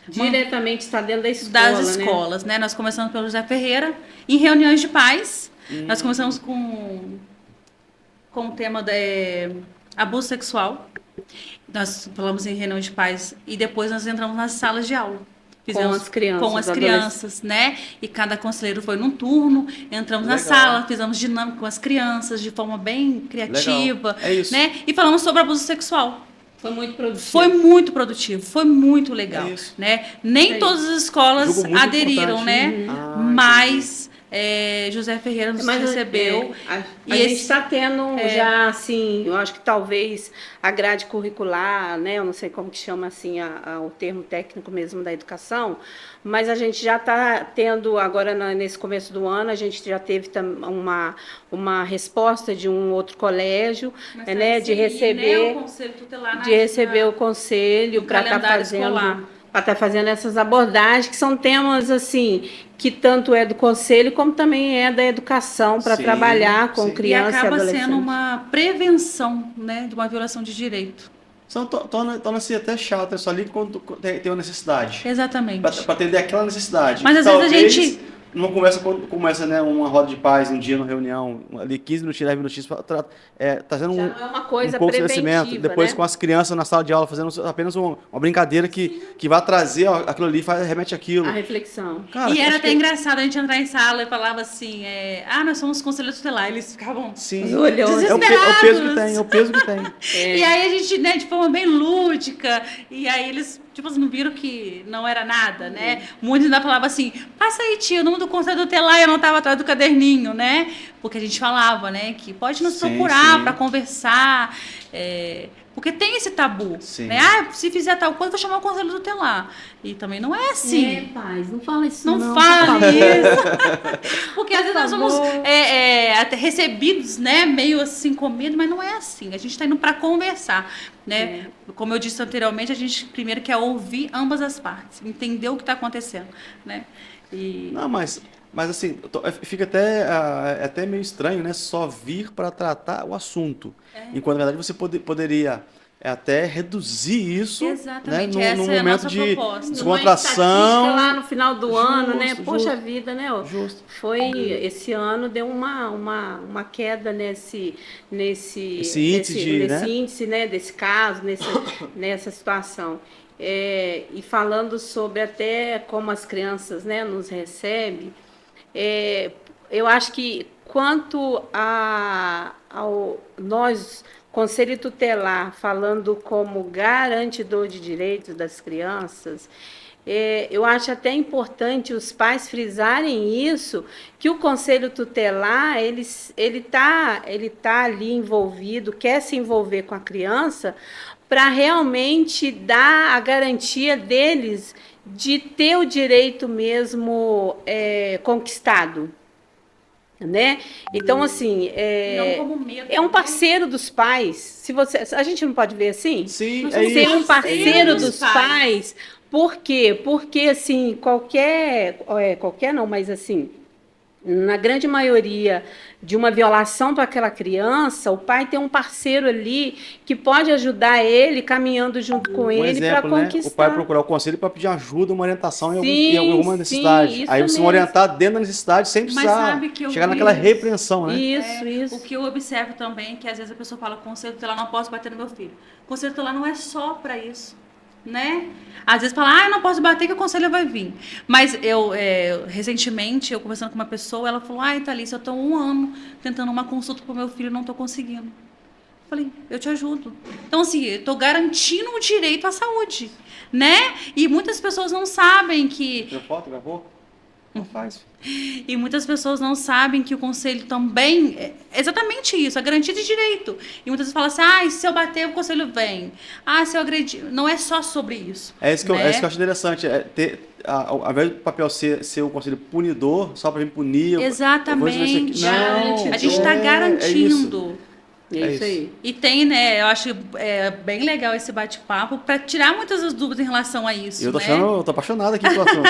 diretamente está dentro da escola, das escolas, né? Nós começamos pelo José Ferreira, em reuniões de pais. Nós começamos com o tema de abuso sexual. Nós falamos em reunião de pais e depois nós entramos nas salas de aula. Fizemos com as crianças, né? E cada conselheiro foi num turno, entramos na sala, fizemos dinâmica com as crianças de forma bem criativa, É isso. né? E falamos sobre abuso sexual. Foi muito produtivo. Foi muito produtivo, foi muito legal, né? Nem todas as escolas aderiram, né? Mas José Ferreira nos recebeu. A gente está tendo já, assim, eu acho que talvez a grade curricular, né? Eu não sei como que chama, assim, o termo técnico mesmo da educação, mas a gente já está tendo, agora nesse começo do ano, a gente já teve uma resposta de um outro colégio, né? De receber, o conselho tutelar o conselho para estar fazendo essas abordagens, que são temas, assim, que tanto é do conselho, como também é da educação, para trabalhar com criança e adolescente. E acaba sendo uma prevenção, né, de uma violação de direito. Então, torna-se até chato, só ali quando tem uma necessidade. Exatamente. Para atender aquela necessidade. Mas às vezes a gente... Numa conversa, quando começa, né, uma roda de paz, um dia, numa reunião, ali 15 minutinhos, 10 minutinhos, trazendo não é uma coisa um pouco de conhecimento. Depois, né? Com as crianças na sala de aula, fazendo apenas uma brincadeira que vai trazer aquilo ali, remete aquilo. A reflexão. Cara, e era até engraçado a gente entrar em sala e falava assim, nós somos conselheiros tutelar. Eles ficavam olhando. É o peso que tem, é o peso que tem. E aí a gente, né, de forma bem lúdica, e aí eles... Tipo, não viram que não era nada, né? Muitos ainda falavam assim, passa aí, tia, o nome do conselho tutelar, eu não estava atrás do caderninho, né? Porque a gente falava, né, que pode nos procurar para conversar, porque tem esse tabu, né? Se fizer tal coisa, vou chamar o conselho tutelar. E também não é assim. Pais, não fala isso não. Não fala isso. Porque às vezes nós somos até recebidos, né, meio assim, com medo, mas não é assim. A gente está indo para conversar, né? Como eu disse anteriormente, a gente primeiro quer ouvir ambas as partes, entender o que está acontecendo, né? Não, mas assim, fica até meio estranho, né? Só vir para tratar o assunto. Enquanto, na verdade, você poderia até reduzir isso. Exatamente, né? Num momento de descontração. Lá no final do ano, né? Poxa justo. Vida, né? Esse ano deu uma queda nesse índice, né? Desse caso, nessa situação. E falando sobre até como as crianças, né, nos recebem, eu acho que quanto ao nós, Conselho Tutelar, falando como garantidor de direitos das crianças, eu acho até importante os pais frisarem isso, que o Conselho Tutelar ele tá ali envolvido, quer se envolver com a criança, para realmente dar a garantia deles de ter o direito mesmo conquistado. Né? Então, assim, é um parceiro dos pais. A gente não pode ver assim? Sim, ser um parceiro dos pais. Por quê? Porque, assim, qualquer não, mas assim, na grande maioria de uma violação para aquela criança, o pai tem um parceiro ali que pode ajudar ele, caminhando junto com ele para conquistar. Né? O pai procurar o conselho para pedir ajuda, uma orientação em alguma necessidade. Aí você orientar dentro da necessidade sem precisar chegar naquela repreensão, né? Isso. O que eu observo também é que às vezes a pessoa fala, conselho tutelar, não posso bater no meu filho. Conselho tutelar não é só para isso. Né? Às vezes fala, eu não posso bater que o conselho vai vir. Mas recentemente, eu conversando com uma pessoa, ela falou, Thalissa, eu estou 1 ano tentando uma consulta para o meu filho e não estou conseguindo. Eu falei, eu te ajudo. Então, assim, eu estou garantindo o direito à saúde, né? E muitas pessoas não sabem que... Tirou foto, gravou? Não faz. E muitas pessoas não sabem que o conselho também é exatamente isso, a garantia de direito. E muitas vezes falam assim, se eu bater, o conselho vem. Se eu agredir. Não é só sobre isso. É isso que eu acho interessante. Ao invés do papel ser um conselho punidor, só para vir punir. Exatamente. Não, a gente está garantindo. É isso aí. E tem, né, eu acho bem legal esse bate-papo para tirar muitas das dúvidas em relação a isso. Eu tô né? achando, eu tô apaixonado aqui pelo assunto.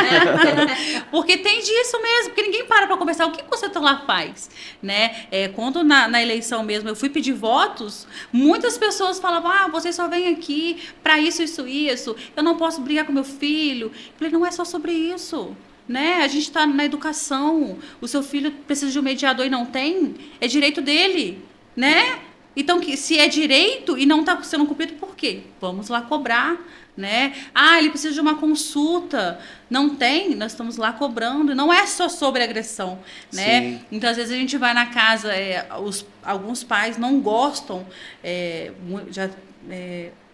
Porque tem disso mesmo, porque ninguém para conversar. O que você lá faz? Né? Quando na eleição mesmo eu fui pedir votos, muitas pessoas falavam: você só vem aqui para isso, isso, isso. Eu não posso brigar com meu filho. Eu falei: não é só sobre isso. Né? A gente está na educação. O seu filho precisa de um mediador e não tem, é direito dele. Né? Então, se é direito e não está sendo cumprido, por quê? Vamos lá cobrar, né? Ele precisa de uma consulta. Não tem, nós estamos lá cobrando. Não é só sobre agressão, né? Sim. Então, às vezes, a gente vai na casa, alguns pais não gostam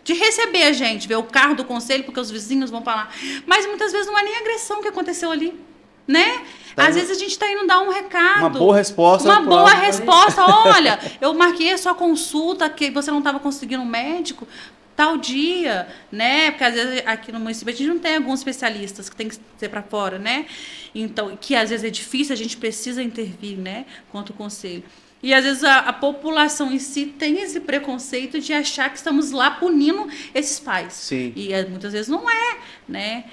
de receber a gente, ver o carro do conselho, porque os vizinhos vão falar. Mas, muitas vezes, não é nem agressão que aconteceu ali. Né? Às vezes a gente está indo dar um recado. Uma boa resposta. Uma boa resposta. Olha, eu marquei a sua consulta, que você não estava conseguindo um médico tal dia, né? Porque às vezes aqui no município a gente não tem alguns especialistas que tem que ser para fora, né? Então, que às vezes é difícil, a gente precisa intervir, né? Quanto o conselho. E às vezes a população em si tem esse preconceito de achar que estamos lá punindo esses pais. Sim. E muitas vezes não é, né?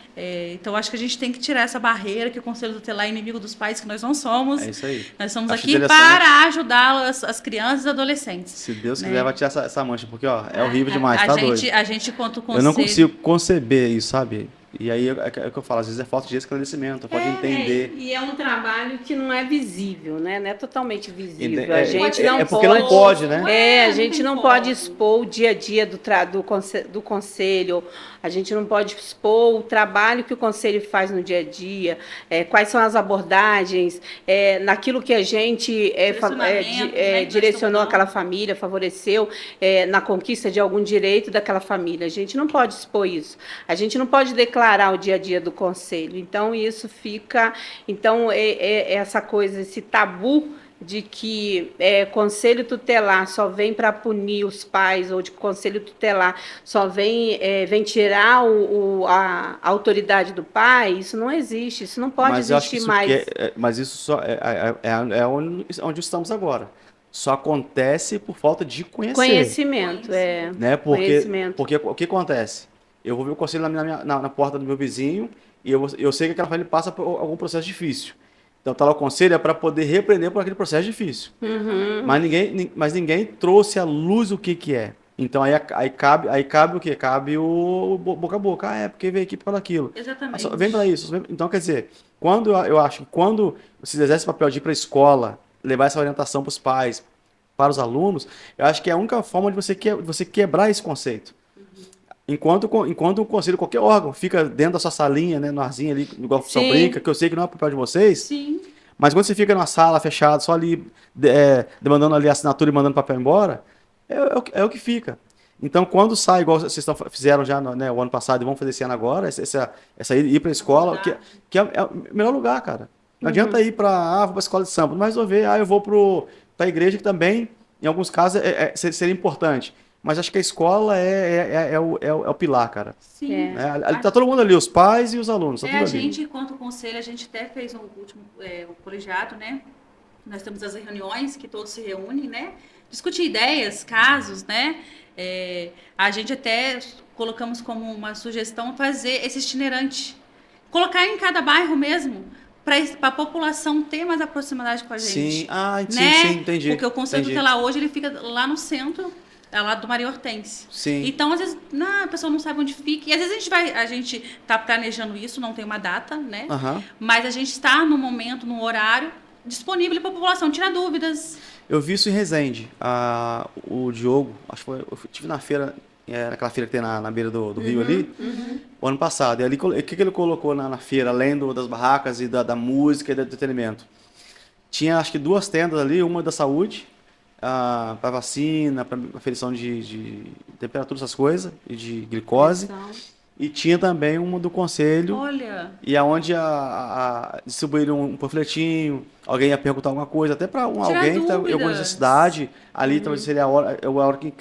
Então acho que a gente tem que tirar essa barreira que o Conselho Tutelar é inimigo dos pais, que nós não somos. É isso aí. Nós estamos aqui para ajudar as crianças e adolescentes. Se Deus né? quiser, vai tirar essa mancha, porque é horrível demais, tá doido. A gente, quanto conselho... Eu não consigo conceber isso, sabe? E aí é o que eu falo, às vezes é falta de esclarecimento, pode entender. E é um trabalho que não é visível, né? Não é totalmente visível. A gente não porque não pode, né? A gente não pode expor o dia a dia do conselho, a gente não pode expor o trabalho que o conselho faz no dia a dia, quais são as abordagens, naquilo que a gente direcionou aquela família, favoreceu na conquista de algum direito daquela família. A gente não pode expor isso. A gente não pode declarar o dia a dia do conselho. Então, isso fica... Então, essa coisa, esse tabu de que conselho tutelar só vem para punir os pais, ou de conselho tutelar só vem tirar a autoridade do pai, isso não existe, isso não pode existir mais. Mas isso só é onde estamos agora. Só acontece por falta de conhecimento. Né? Conhecimento. Porque o que acontece? Eu vou ver o conselho na porta do meu vizinho e eu sei que aquela família passa por algum processo difícil. Então, tá lá o conselho para poder repreender por aquele processo difícil. Uhum. Mas ninguém trouxe à luz o que é. Então, aí cabe o quê? Cabe o boca a boca. Porque veio aqui por aquilo. Exatamente. Vem para isso. Então, quer dizer, eu acho que quando vocês exercem o papel de ir para a escola, levar essa orientação para os pais, para os alunos, eu acho que é a única forma de você quebrar esse conceito. Enquanto o conselho, qualquer órgão, fica dentro da sua salinha, né, no arzinho ali, igual o São Brinca, que eu sei que não é o papel de vocês. Sim. Mas quando você fica numa sala fechada, só ali, demandando ali a assinatura e mandando o papel embora, é o que fica. Então, quando sai, igual vocês fizeram já o ano passado e vão fazer esse ano agora, essa ir para a escola, que é o melhor lugar, cara. Não adianta ir para vou para a escola de samba, mas resolver, eu vou para a igreja, que também, em alguns casos, seria importante. Mas acho que a escola é o pilar, cara. Sim. Tá todo mundo ali, os pais e os alunos. Tá tudo a ali. gente, enquanto conselho, a gente até fez um último colegiado, né? Nós temos as reuniões que todos se reúnem, né? Discutir ideias, casos, né? A gente até colocamos como uma sugestão fazer esse itinerante. Colocar em cada bairro mesmo, para a população ter mais aproximidade com a gente. Sim, né? sim, entendi. Porque o Conselho Tutelar hoje ele fica lá no centro, lá do Maria Hortência. Sim. Então, às vezes, a pessoa não sabe onde fica. E às vezes a gente está planejando isso, não tem uma data, né? Uhum. Mas a gente está no momento, no horário, disponível para a população, tirar dúvidas. Eu vi isso em Resende. O Diogo, acho que eu estive na feira, naquela feira que tem na beira do rio ali, o ano passado. E ali, o que ele colocou na feira, além das barracas e da música e do entretenimento? Tinha, acho que 2 tendas ali, uma da saúde, para vacina, para aferição de temperatura, essas coisas, e de glicose. E tinha também uma do conselho. Olha. E aonde distribuíram um panfletinho, alguém ia perguntar alguma coisa, até para alguém que está em alguma necessidade. Ali talvez seria a hora que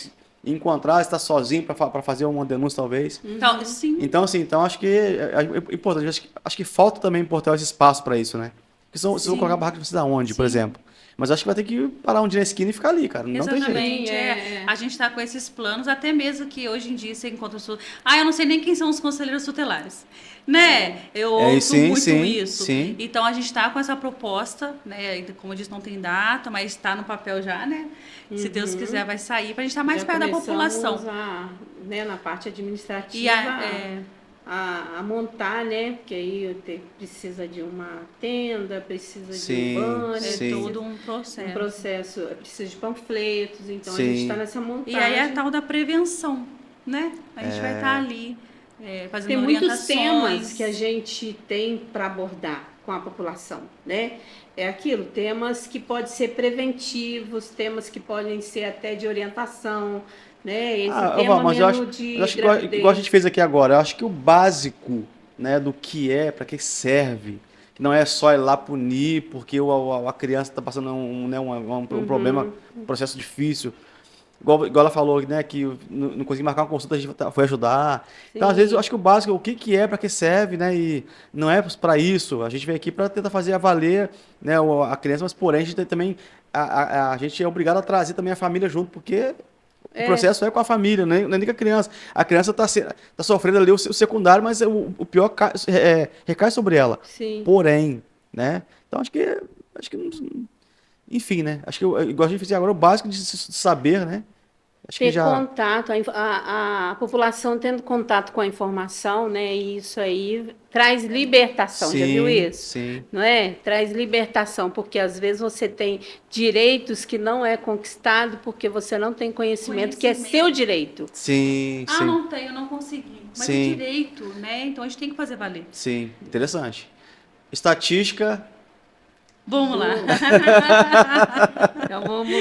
encontrar, estar sozinho para fazer uma denúncia, talvez. Então, sim. Então, assim, acho que é importante. Acho que falta também importar esse espaço para isso, né? Porque vocês vão colocar barraca de vocês aonde, por exemplo? Mas acho que vai ter que parar um dia na esquina e ficar ali, cara. Não tem jeito. Exatamente. A gente está com esses planos, até mesmo que hoje em dia você encontra... eu não sei nem quem são os conselheiros tutelares. Né? Eu ouço muito isso. Sim. Então, a gente está com essa proposta, né? Como eu disse, não tem data, mas está no papel já, né? Se Deus quiser, vai sair para a gente estar mais perto da população. Né, na parte administrativa, a montar, né? Porque aí precisa de uma tenda, precisa de um banner. É todo um processo. Precisa de panfletos, então a gente está nessa montagem. E aí é a tal da prevenção, né? A gente vai estar ali fazendo tem orientações. Muitos temas que a gente tem para abordar com a população, né? É aquilo, temas que podem ser preventivos, temas que podem ser até de orientação, né? Esse tema mas eu acho que igual a gente fez aqui agora, eu acho que o básico, né, do que para que serve, que não é só ir lá punir porque a criança está passando um problema, um processo difícil. Igual ela falou, né, que não consegui marcar uma consulta, a gente foi ajudar. Sim. Então, às vezes, eu acho que o básico é o que para que serve, né, e não é para isso. A gente vem aqui para tentar fazer valer, né, a criança, mas porém a gente tem também, a gente é obrigado a trazer também a família junto, porque o processo é com a família, não é nem com a criança. A criança tá sofrendo ali o secundário, mas o pior recai sobre ela. Sim. Porém, né, então acho que enfim, né? Acho que, igual a gente fez agora, o básico de saber, né? Acho ter contato, a população tendo contato com a informação, né? E isso aí traz libertação, já viu isso? Sim. Não é? Traz libertação, porque às vezes você tem direitos que não é conquistado porque você não tem conhecimento. Que é seu direito. Sim. Não tenho, não consegui. Mas é direito, né? Então a gente tem que fazer valer. Sim, interessante. Estatística. Vamos lá. Então vamos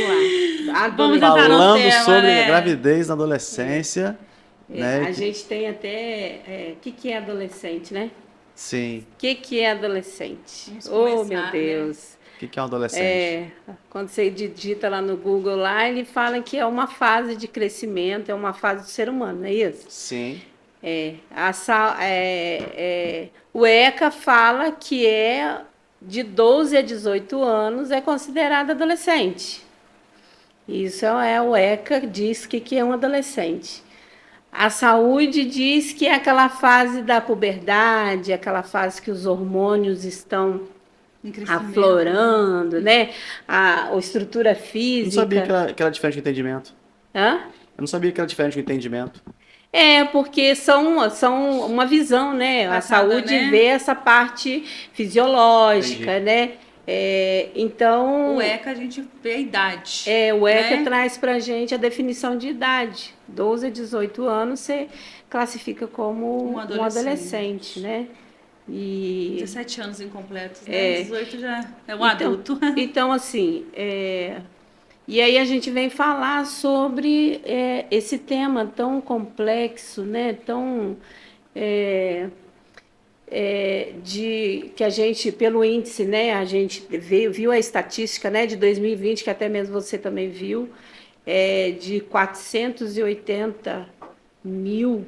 lá. Vamos entrar falando no tema, sobre gravidez na adolescência. Né? A gente tem até... O que é adolescente, né? Sim. O que é adolescente? Meu Deus. O que é um adolescente? Quando você digita lá no Google, lá, ele fala que é uma fase de crescimento, é uma fase do ser humano, não é isso? Sim. O ECA fala que de 12 a 18 anos é considerado adolescente. Isso o ECA diz que é um adolescente. A saúde diz que é aquela fase da puberdade, aquela fase que os hormônios estão aflorando, né? A estrutura física. Eu não sabia que era diferente do entendimento. Hã? Eu não sabia que era diferente do entendimento. Porque são uma visão, né? A saúde vê essa parte fisiológica, né? Então... O ECA a gente vê a idade. O ECA traz pra gente a definição de idade. 12 a 18 anos você classifica como um adolescente, né? E 17 anos incompletos, né? 18 já é um adulto. Então, assim... E aí a gente vem falar sobre esse tema tão complexo, né? Tão que a gente, pelo índice, né? A gente viu a estatística, né? De 2020, que até mesmo você também viu, de 480 mil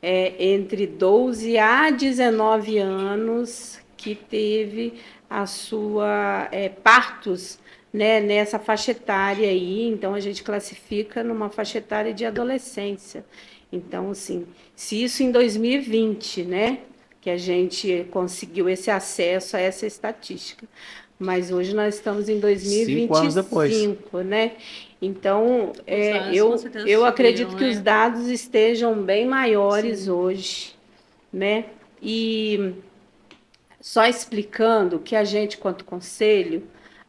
entre 12 a 19 anos que teve a sua partos, né, nessa faixa etária aí. Então a gente classifica numa faixa etária de adolescência. Então, assim, se isso em 2020, né, que a gente conseguiu esse acesso a essa estatística, mas hoje nós estamos em 2025, 5 anos depois, né? Então, eu acredito que os dados estejam bem maiores hoje, né? E só explicando que a gente, quanto conselho,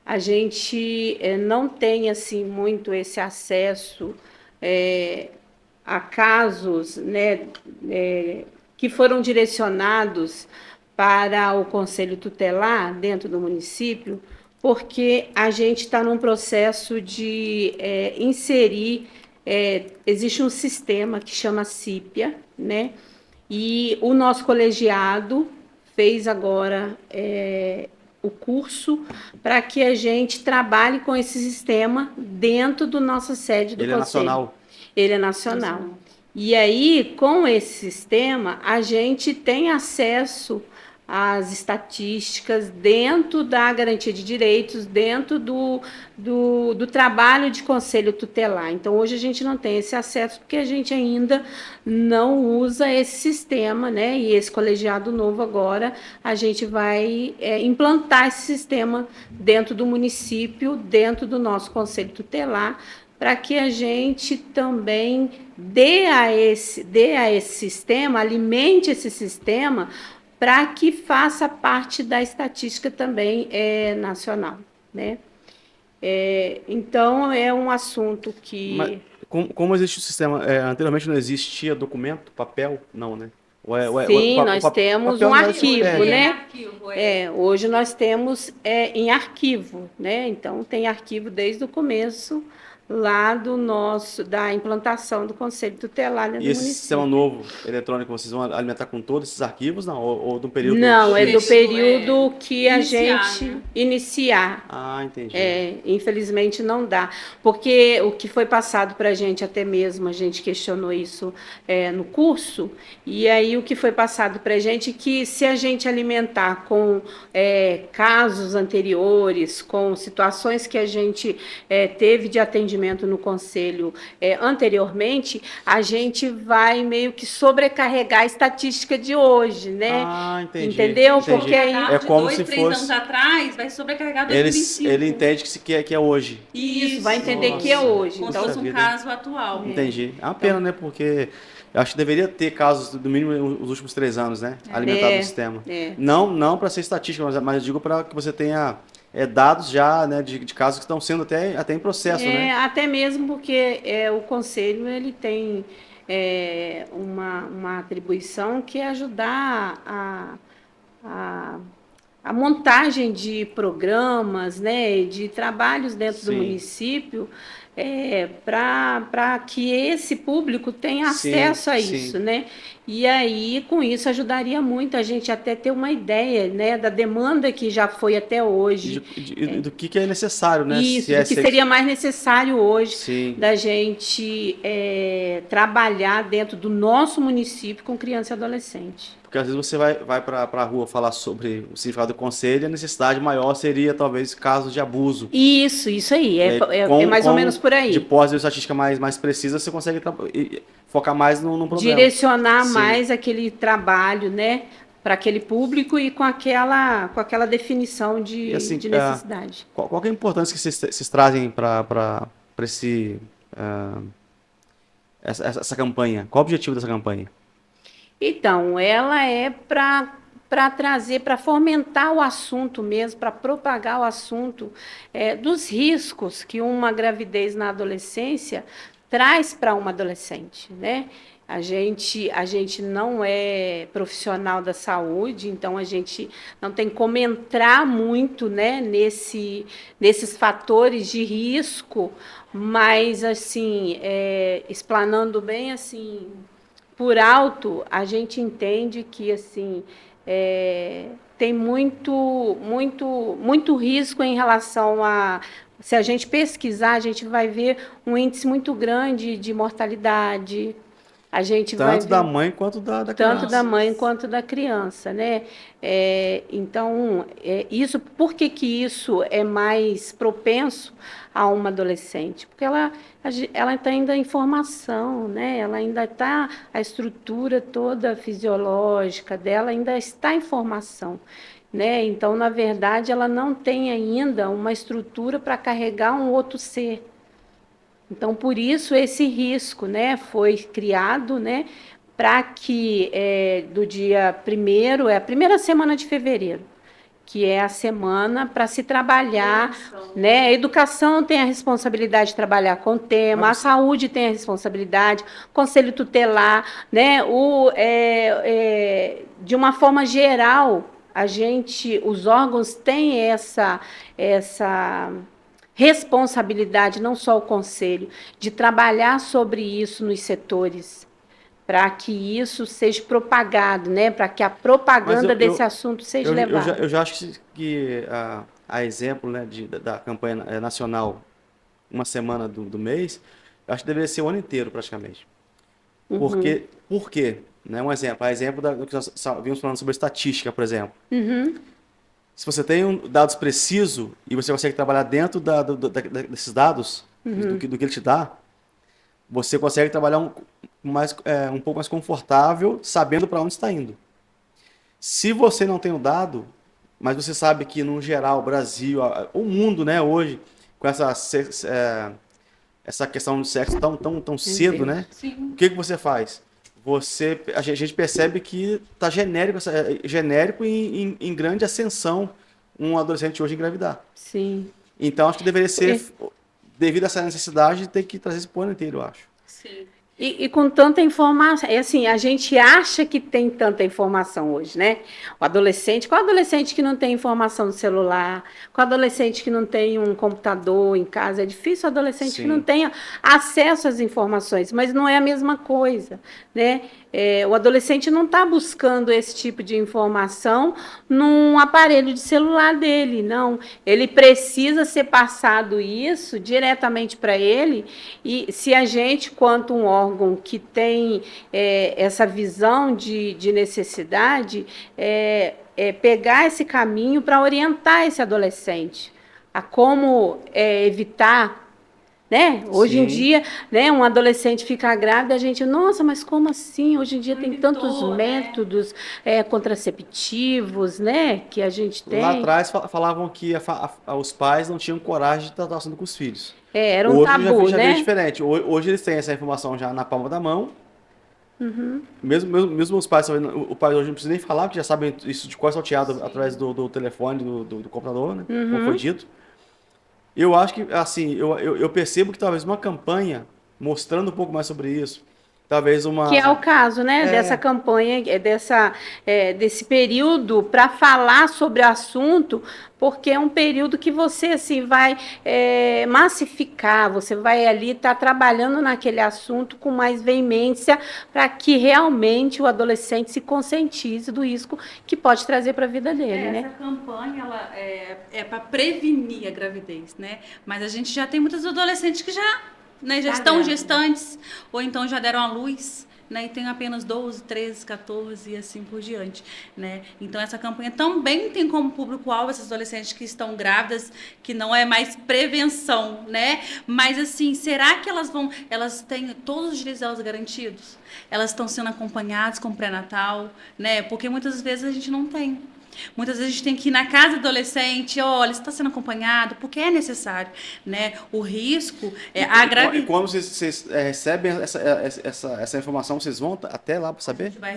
a gente não tem assim muito esse acesso a casos, né, que foram direcionados para o Conselho Tutelar dentro do município, porque a gente está num processo de inserir, existe um sistema que chama CIPIA, né, e o nosso colegiado fez agora o curso para que a gente trabalhe com esse sistema dentro do nossa sede do Conselho. Ele é nacional? Ele é nacional. E aí, com esse sistema, a gente tem acesso as estatísticas dentro da garantia de direitos, dentro do trabalho de conselho tutelar. Então, hoje a gente não tem esse acesso porque a gente ainda não usa esse sistema, né? E esse colegiado novo agora, a gente vai implantar esse sistema dentro do município, dentro do nosso conselho tutelar, para que a gente também dê a esse sistema, alimente esse sistema, para que faça parte da estatística também nacional, né? Então, é um assunto que... Mas como existe o sistema? Anteriormente não existia documento, papel? Não, né? Sim, nós temos um arquivo, né? Hoje nós temos em arquivo, né? Então, tem arquivo desde o começo, lá da implantação do Conselho Tutelar do município. E esse sistema novo eletrônico, vocês vão alimentar com todos esses arquivos, não? Ou do período... Não, é do período que a gente né? iniciar. Ah, entendi. Infelizmente não dá, porque o que foi passado para a gente, até mesmo a gente questionou isso no curso, e aí o que foi passado para a gente que se a gente alimentar com casos anteriores, com situações que a gente teve de atendimento no conselho anteriormente, a gente vai meio que sobrecarregar a estatística de hoje, né? Ah, entendi. Entendeu? Entendi. Porque aí É como 2, se 3 fosse... anos atrás, vai sobrecarregar 2025. Ele entende que é hoje. Isso, vai entender que é hoje. Como se Então, fosse um caso atual. Entendi. É uma pena, né? Porque eu acho que deveria ter casos, do mínimo, nos últimos 3 anos, né? Alimentado no sistema. Não para ser estatística, mas eu digo para que você tenha dados já, né, de casos que estão sendo até em processo, né? Até mesmo porque o Conselho ele tem uma atribuição que é ajudar a montagem de programas, né, de trabalhos dentro do município, para que esse público tenha acesso a isso, né? E aí, com isso, ajudaria muito a gente até ter uma ideia, né, da demanda que já foi até hoje. Do que é necessário, né? Isso, do que seria mais necessário hoje da gente trabalhar dentro do nosso município com criança e adolescente. Porque às vezes você vai para a rua falar sobre o significado do conselho e a necessidade maior seria, talvez, casos de abuso. Isso aí, é mais ou menos por aí. De estatística mais precisa, você consegue focar mais no problema. Direcionar mais aquele trabalho, né, para aquele público e com aquela definição de necessidade. Qual que é a importância que vocês trazem para essa campanha? Qual o objetivo dessa campanha? Então, ela é para trazer, para fomentar o assunto mesmo, para propagar o assunto dos riscos que uma gravidez na adolescência traz para uma adolescente, né? A gente não é profissional da saúde, então a gente não tem como entrar muito, né, nesses fatores de risco, mas assim, explanando bem assim, por alto, a gente entende que assim tem muito risco em relação a... Se a gente pesquisar, a gente vai ver um índice muito grande de mortalidade. A gente tanto da mãe quanto da criança. Tanto da mãe quanto da criança, né? Então, isso, por que isso é mais propenso a uma adolescente? Porque ela está ainda em formação, né? Ela ainda está, a estrutura toda fisiológica dela ainda está em formação, né? Então, na verdade, ela não tem ainda uma estrutura para carregar um outro ser. Então, por isso, esse risco, né, foi criado, né, para que do dia 1º, a primeira semana de fevereiro, que é a semana para se trabalhar, né? A educação tem a responsabilidade de trabalhar com o tema, a saúde tem a responsabilidade, conselho tutelar, né? De uma forma geral, os órgãos têm essa responsabilidade, não só o conselho, de trabalhar sobre isso nos setores, para que isso seja propagado, né? Para que a propaganda desse assunto seja levada. Eu já acho que a exemplo, né, da campanha nacional, uma semana do mês, eu acho que deveria ser o ano inteiro, praticamente. Por quê? né? Um exemplo do que nós vimos falando sobre estatística, por exemplo. Uhum. Se você tem dados precisos e você consegue trabalhar dentro desses dados, do que ele te dá, você consegue trabalhar um pouco mais confortável, sabendo para onde está indo. Se você não tem o dado, mas você sabe que, no geral, o Brasil, o mundo, né, hoje, com essa questão do sexo tão cedo, né? Sim. O que você faz? A gente percebe que está genérico e em grande ascensão um adolescente hoje engravidar. Sim. Então, acho que deveria ser, devido a essa necessidade, ter que trazer esse plano inteiro, eu acho. Sim. E com tanta informação, assim, a gente acha que tem tanta informação hoje, né? Qual adolescente que não tem informação no celular? Qual adolescente que não tem um computador em casa? É difícil o adolescente que não tenha acesso às informações, mas não é a mesma coisa, né? O adolescente não está buscando esse tipo de informação num aparelho de celular dele, não. Ele precisa ser passado isso diretamente para ele, e se a gente, quanto um órgão que tem essa visão de necessidade, pegar esse caminho para orientar esse adolescente a como evitar. Né? Hoje em dia, né, um adolescente fica grávida, a gente, nossa, mas como assim? Hoje em dia tem tantos métodos contraceptivos, né, que a gente tem. Lá atrás falavam que os pais não tinham coragem de tratar o assunto com os filhos. Era um hoje tabu, já né? veio diferente. Hoje eles têm essa informação já na palma da mão. Uhum. Mesmo os pais, o pai hoje não precisa nem falar, porque já sabem isso de cor salteado através do telefone, do computador, né? Como foi dito. Eu acho que, assim, eu percebo que talvez uma campanha mostrando um pouco mais sobre isso, talvez uma... Que é o caso, né, dessa campanha, desse período para falar sobre o assunto, porque é um período que você, assim, vai massificar, você vai ali estar trabalhando naquele assunto com mais veemência para que realmente o adolescente se conscientize do risco que pode trazer para a vida dele, né? Essa campanha, ela é para prevenir a gravidez, né? Mas a gente já tem muitos adolescentes que já estão gestantes, ou então já deram à luz, né, e tem apenas 12, 13, 14 e assim por diante, né? Então essa campanha também tem como público-alvo essas adolescentes que estão grávidas, que não é mais prevenção, né? Mas assim, será que elas têm todos os direitos delas garantidos? Elas estão sendo acompanhadas com pré-natal, né? Porque muitas vezes a gente não tem. Muitas vezes a gente tem que ir na casa do adolescente, olha, você está sendo acompanhado, porque é necessário, né? O risco a gravidez. E quando vocês recebem essa informação, vocês vão até lá para saber? A gente vai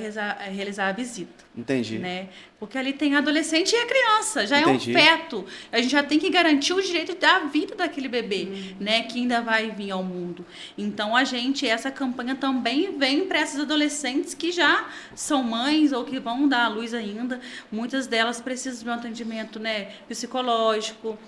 realizar a visita. Entendi. Né? Porque ali tem adolescente e a criança, já Entendi. é um feto. A gente já tem que garantir o direito da vida daquele bebê, né, que ainda vai vir ao mundo. Então essa campanha também vem para essas adolescentes que já são mães ou que vão dar à luz ainda. Muitas delas precisam de um atendimento, né, psicológico.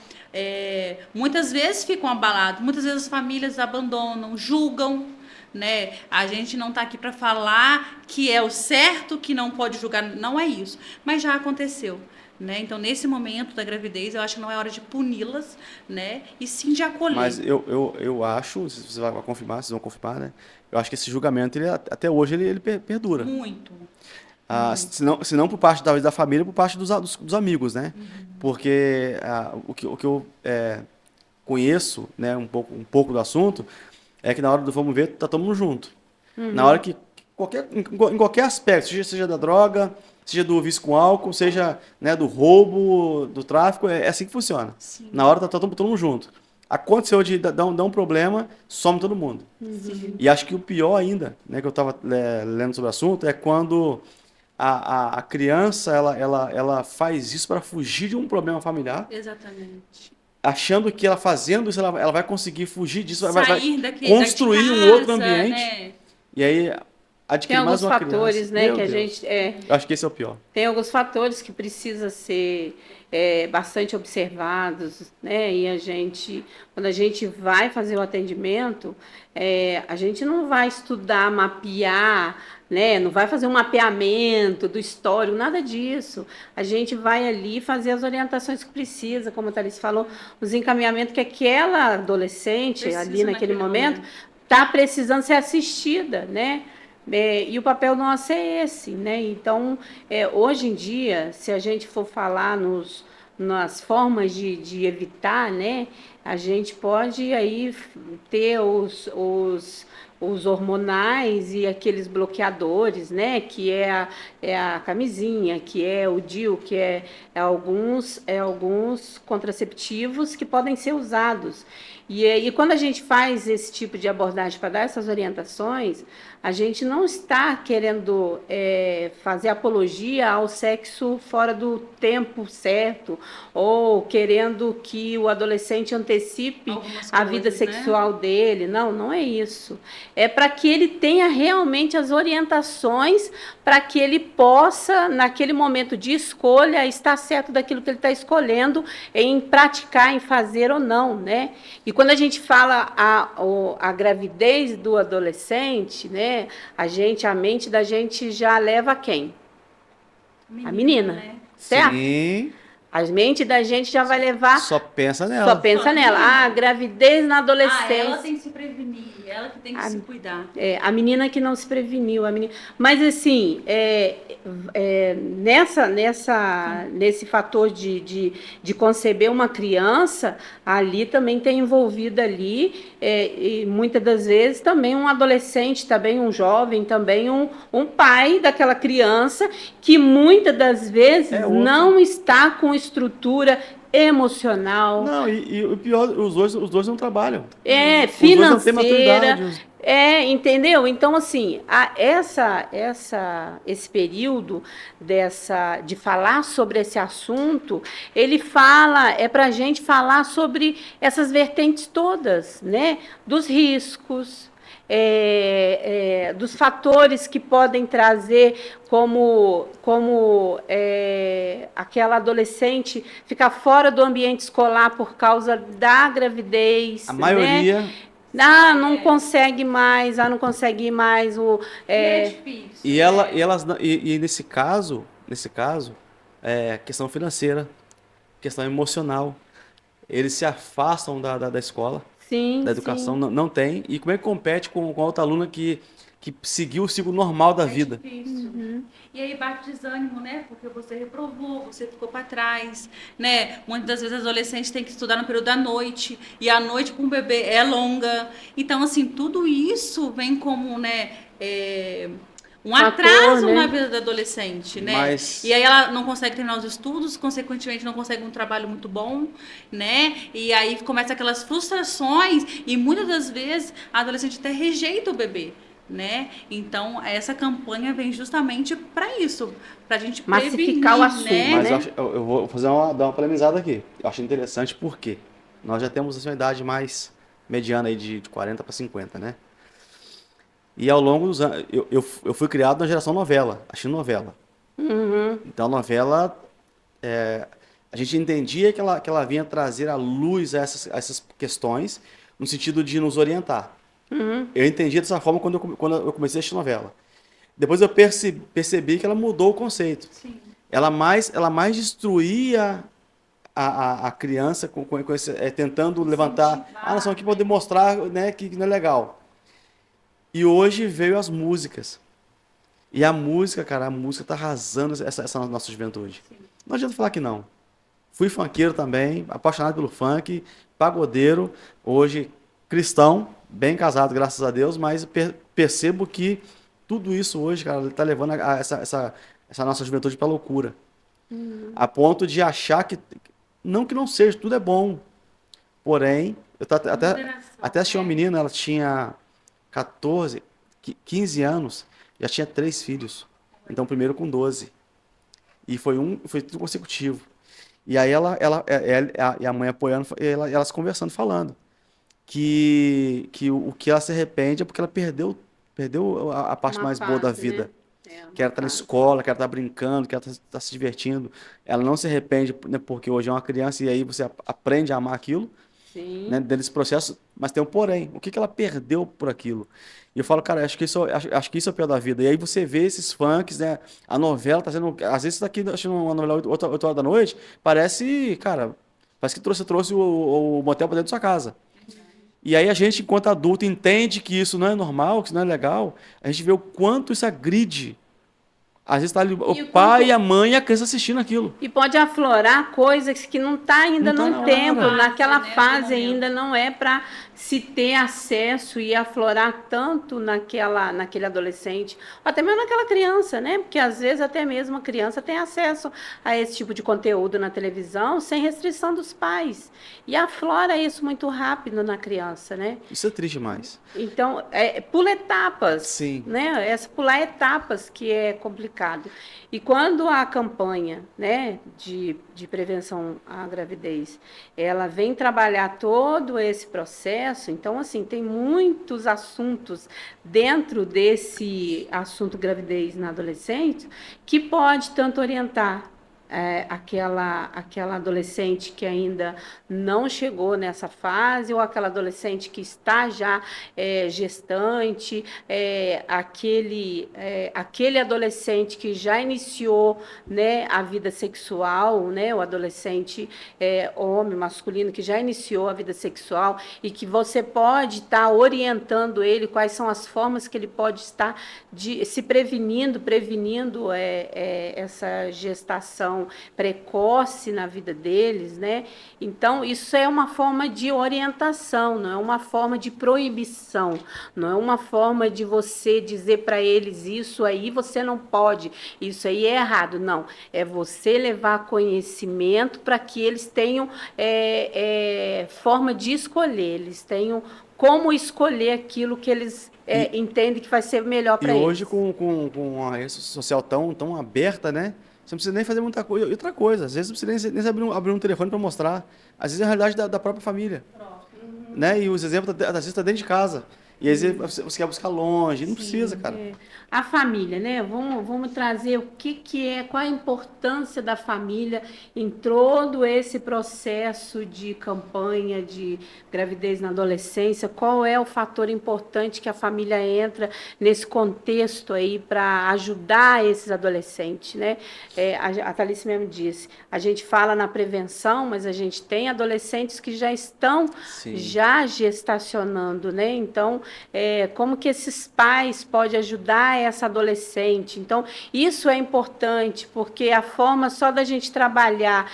Muitas vezes ficam abaladas, muitas vezes as famílias abandonam, julgam. Né? A gente não está aqui para falar que é o certo, que não pode julgar, não é isso. Mas já aconteceu. Né? Então, nesse momento da gravidez, eu acho que não é hora de puni-las, né? E sim de acolher. Mas eu acho, se você vai confirmar, vocês vão confirmar, né? Eu acho que esse julgamento, até hoje, ele perdura. Muito. Se não por parte talvez da família, por parte dos amigos, né? Porque o que eu conheço, né, um pouco do assunto, é que na hora do vamos ver, tá todo mundo junto. Na hora que, em qualquer aspecto, seja da droga, seja do vício com álcool, seja, né, do roubo, do tráfico, é assim que funciona. Sim. Na hora tá todo mundo junto. Aconteceu de dar um problema, some todo mundo. E acho que o pior ainda, né, que eu estava lendo sobre o assunto, é quando a criança ela faz isso para fugir de um problema familiar. Exatamente. Achando que ela fazendo isso, ela vai conseguir fugir disso, vai construir um outro ambiente. Né? E aí adquirir mais uma criança. Tem alguns fatores, né, que a gente... Eu acho que esse é o pior. Tem alguns fatores que precisam ser bastante observados, né? E quando a gente vai fazer o atendimento, a gente não vai estudar, mapear, né? Não vai fazer um mapeamento do histórico, nada disso. A gente vai ali fazer as orientações que precisa, como a Thalys falou, os encaminhamentos que aquela adolescente ali naquele momento está precisando ser assistida, né? E o papel nosso é esse, né? Então, hoje em dia, se a gente for falar nas formas de evitar, né? A gente pode aí ter os hormonais e aqueles bloqueadores, né? Que é a camisinha, que é o DIU, que é alguns contraceptivos que podem ser usados. E quando a gente faz esse tipo de abordagem para dar essas orientações, a gente não está querendo fazer apologia ao sexo fora do tempo certo, ou querendo que o adolescente antecipe a vida sexual dele. Não, não é isso. É para que ele tenha realmente as orientações para que ele possa, naquele momento de escolha, estar certo daquilo que ele está escolhendo, em praticar, em fazer ou não, né? E quando a gente fala a gravidez do adolescente, né, a mente da gente já leva a quem? A menina, né? certo? Sim. A mente da gente já vai levar... Só pensa nela. Só pensa nela. Ah, gravidez na adolescência. Ela tem que se prevenir, ela que tem que se cuidar. A menina que não se preveniu. A menina... Mas, assim, nesse fator de conceber uma criança, ali também tem envolvido ali, e muitas das vezes, também um adolescente, também um jovem, também um pai daquela criança, que muitas das vezes não está com estrutura emocional. Não, e o pior, os dois não trabalham. Financeira. Os dois não têm maturidade. Entendeu? Então, assim, esse período de falar sobre esse assunto, ele é para a gente falar sobre essas vertentes todas, né? Dos riscos, dos fatores que podem trazer, como aquela adolescente ficar fora do ambiente escolar por causa da gravidez. A maioria... Né? Não consegue mais, não consegue ir mais. É difícil. E nesse caso, questão financeira, questão emocional. Eles se afastam da escola, da educação, não tem. E como é que compete com outra aluna que seguiu o ciclo normal da vida? Difícil. E aí bate desânimo, né? Porque você reprovou, você ficou para trás, né? Muitas das vezes adolescentes têm que estudar no período da noite, e a noite com o bebê é longa. Então, assim, tudo isso vem como, né? Um atraso, né, na vida da adolescente, né? E aí ela não consegue terminar os estudos, consequentemente não consegue um trabalho muito bom, né? E aí começa aquelas frustrações, e muitas das vezes a adolescente até rejeita o bebê, né? Então essa campanha vem justamente para isso, para a gente massificar o assunto, né? Mas eu vou dar uma polemizada aqui. Eu acho interessante porque nós já temos assim, uma idade mais mediana aí de 40 para 50, né? E ao longo dos anos, eu fui criado na geração novela, assistindo novela. Então, a novela, a gente entendia que ela vinha trazer à luz essas questões, no sentido de nos orientar. Eu entendia dessa forma quando eu comecei a assistir novela. Depois eu percebi que ela mudou o conceito. Sim. Ela mais destruía a criança tentando levantar... nós estamos aqui para demonstrar, né, que não é legal. E hoje veio as músicas. E a música, cara, tá arrasando essa nossa juventude. Sim. Não adianta falar que não. Fui funkeiro também, apaixonado pelo funk, pagodeiro, hoje cristão, bem casado, graças a Deus, mas percebo que tudo isso hoje, cara, tá levando essa nossa juventude pra loucura. A ponto de achar que não seja, tudo é bom. Porém, eu até assisti uma menina, ela tinha 14, 15 anos, já tinha 3 filhos. Então, primeiro com 12. E foi tudo consecutivo. E aí e a mãe apoiando, elas conversando, falando que o que ela se arrepende é porque ela perdeu a parte mais boa da vida. Né? Que ela tá na escola, que ela tá brincando, que ela tá se divertindo. Ela não se arrepende, né, porque hoje é uma criança e aí você aprende a amar aquilo. Né, dentro desse processo, mas tem um porém. O que ela perdeu por aquilo? E eu falo, cara, acho que isso é o pior da vida. E aí você vê esses funks, né? A novela tá sendo... Às vezes você tá aqui assistindo uma novela 8 horas da noite, parece que trouxe o motel pra dentro da sua casa. E aí a gente, enquanto adulto, entende que isso não é normal, que isso não é legal. A gente vê o quanto isso agride. Às vezes está ali o pai, a mãe e a criança assistindo aquilo. E pode aflorar coisas que não está ainda no tempo, naquela fase ainda não é para se ter acesso e aflorar tanto naquele adolescente, ou até mesmo naquela criança, né? Porque às vezes até mesmo a criança tem acesso a esse tipo de conteúdo na televisão sem restrição dos pais. E aflora isso muito rápido na criança, né? Isso é triste demais. Então, pula etapas. Sim. Né? Pular etapas que é complicado. E quando a campanha, né, de prevenção à gravidez, ela vem trabalhar todo esse processo, então, assim, tem muitos assuntos dentro desse assunto gravidez na adolescente que pode tanto orientar aquela adolescente que ainda não chegou nessa fase, ou aquela adolescente que está já gestante, aquele adolescente que já iniciou, né, a vida sexual, né, o adolescente homem, masculino, que já iniciou a vida sexual e que você pode estar orientando ele quais são as formas que ele pode estar se prevenindo essa gestação precoce na vida deles, né? Então, isso é uma forma de orientação, não é uma forma de proibição, não é uma forma de você dizer para eles isso aí você não pode, isso aí é errado, não. É você levar conhecimento para que eles tenham forma de escolher, eles tenham como escolher aquilo que eles entendem que vai ser melhor para eles. E hoje, com a rede social tão aberta, né? Você não precisa nem fazer muita coisa. E outra coisa, às vezes não precisa nem abrir um telefone para mostrar. Às vezes é a realidade da própria família. Né? E os exemplos, às vezes, estão dentro de casa. E às vezes você quer buscar longe. Não precisa, cara. A família, né? Vamos trazer qual a importância da família em todo esse processo de campanha de gravidez na adolescência. Qual é o fator importante que a família entra nesse contexto aí para ajudar esses adolescentes, né? A Thalys mesmo disse, a gente fala na prevenção, mas a gente tem adolescentes que já estão já gestacionando, né? Então, como que esses pais podem ajudar essa adolescente? Então, isso é importante, porque a forma só da gente trabalhar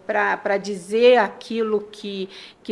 para dizer aquilo que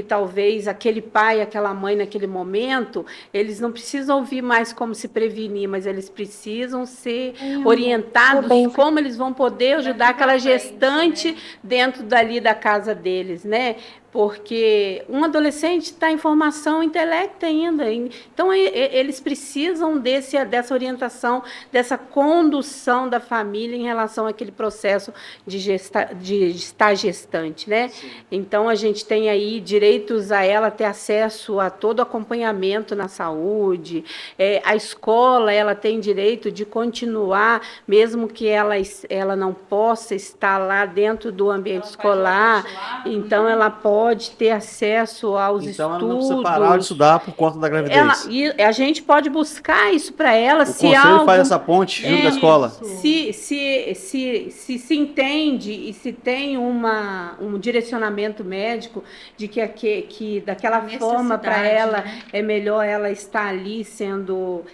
talvez aquele pai, aquela mãe naquele momento, eles não precisam ouvir mais como se prevenir, mas eles precisam ser orientados como eles vão poder ajudar aquela gestante dentro dali da casa deles, né? Porque um adolescente está em formação intelecto ainda. Então, eles precisam dessa orientação, dessa condução da família em relação àquele processo de estar gestante, né? Sim. Então, a gente tem aí direitos a ela ter acesso a todo acompanhamento na saúde. A escola, ela tem direito de continuar, mesmo que ela não possa estar lá dentro do ambiente escolar. Então, ela pode ter acesso aos estudos. Então, ela não precisa parar de estudar por conta da gravidez. E a gente pode buscar isso para ela. O conselho faz essa ponte junto com a escola. Se entende e se tem um direcionamento médico de que daquela forma para ela, né? É melhor ela estar ali sendo,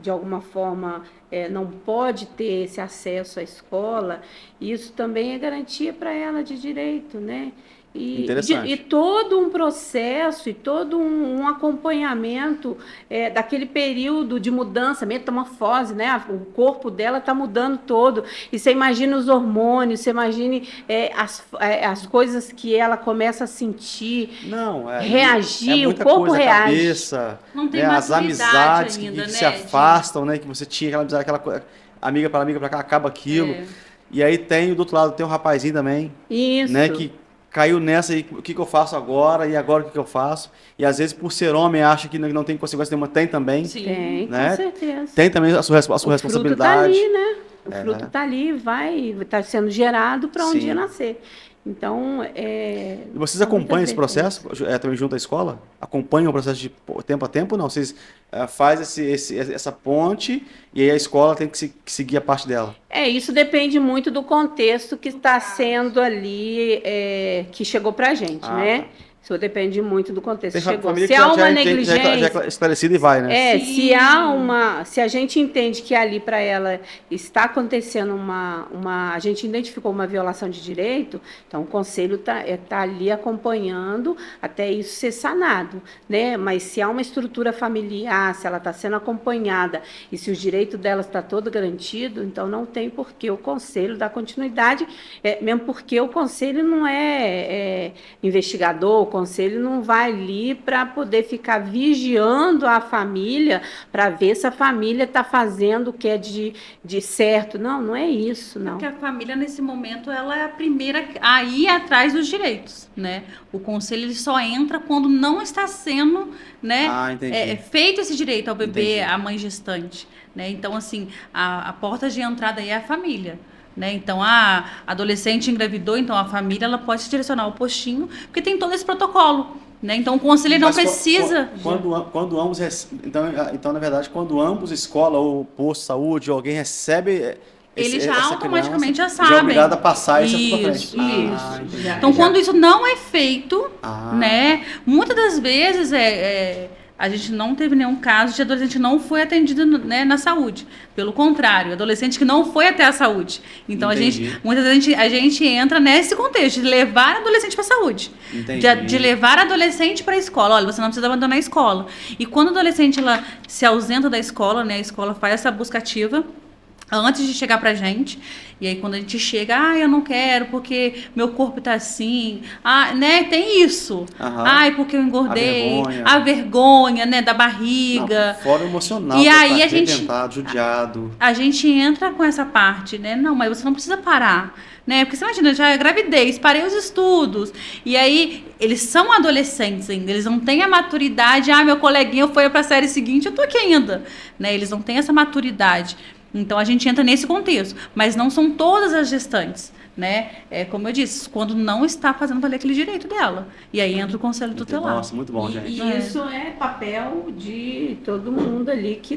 de alguma forma, não pode ter esse acesso à escola, isso também é garantia para ela de direito, né? E todo um processo e todo um acompanhamento daquele período de mudança, metamorfose, né? O corpo dela está mudando todo. E você imagina os hormônios, você imagine as coisas que ela começa a sentir, reagir, o corpo reage. Cabeça, não tem as amizades ainda, que se afastam, né? Que você tinha aquela amizade, aquela amiga para cá, acaba aquilo. E aí do outro lado tem um rapazinho também. Isso. Né? Que caiu nessa e o que eu faço agora, e agora o que eu faço? E às vezes, por ser homem, acha que não tem consequência nenhuma. Tem também. Sim, né? Com certeza. Tem também a sua responsabilidade. Tá ali, né? O fruto está ali, vai estar sendo gerado para um Sim. dia nascer. Então, E vocês são acompanham muitas esse processo também junto à escola? Acompanham o processo de tempo a tempo ou não? Vocês fazem essa ponte e aí a escola tem que seguir a parte dela? isso depende muito do contexto que está sendo ali, que chegou para a gente, né? Tá. Isso depende muito do contexto Tem que chegou. família Se que há uma já negligência, é esclarecida e vai, né? Sim. se a gente entende que ali para ela está acontecendo a gente identificou uma violação de direito, então o conselho tá ali acompanhando até isso ser sanado, né? Mas se há uma estrutura familiar, se ela está sendo acompanhada e se o direito dela está todo garantido, então não tem por que o conselho dar continuidade, mesmo porque o conselho não é investigador, o conselho não vai ali para poder ficar vigiando a família para ver se a família está fazendo o que é de certo. Não, não é isso, não. Porque a família, nesse momento, ela é a primeira a ir atrás dos direitos, né? O conselho ele só entra quando não está sendo, né, Entendi. feito esse direito ao bebê, Entendi. à mãe gestante, né? Então, assim, a porta de entrada aí é a família. Né? Então, a adolescente engravidou, então a família ela pode se direcionar ao postinho, porque tem todo esse protocolo. Né? Então, o conselho não precisa. Quando ambos então, na verdade, quando ambos, escola ou posto de saúde, ou alguém recebe. Eles já essa automaticamente criança, já sabem. Já é obrigado a passar isso para frente. Isso. Entendi. Então, quando isso não é feito, Ah. né? Muitas das vezes a gente não teve nenhum caso de adolescente não foi atendido, né, na saúde. Pelo contrário, adolescente que não foi até a saúde. Então, Entendi. muitas vezes a gente entra nesse contexto de levar adolescente para a saúde. De levar adolescente para a escola. Olha, você não precisa abandonar a escola. E quando o adolescente ela se ausenta da escola, né, a escola faz essa busca ativa antes de chegar pra gente, e aí quando a gente chega, eu não quero porque meu corpo tá assim, né, tem isso, porque eu engordei, a vergonha, né, da barriga, não, fora o emocional, e aí a gente judiado, a gente entra com essa parte, né, não, mas você não precisa parar, né, porque você imagina, já é gravidez, parei os estudos, e aí eles são adolescentes ainda, eles não têm a maturidade, meu coleguinha foi pra série seguinte, eu tô aqui ainda, né, eles não têm essa maturidade. Então, a gente entra nesse contexto. Mas não são todas as gestantes, né? Como eu disse, quando não está fazendo valer aquele direito dela. E aí entra o conselho tutelar. Nossa, muito bom, gente. E isso é papel de todo mundo ali que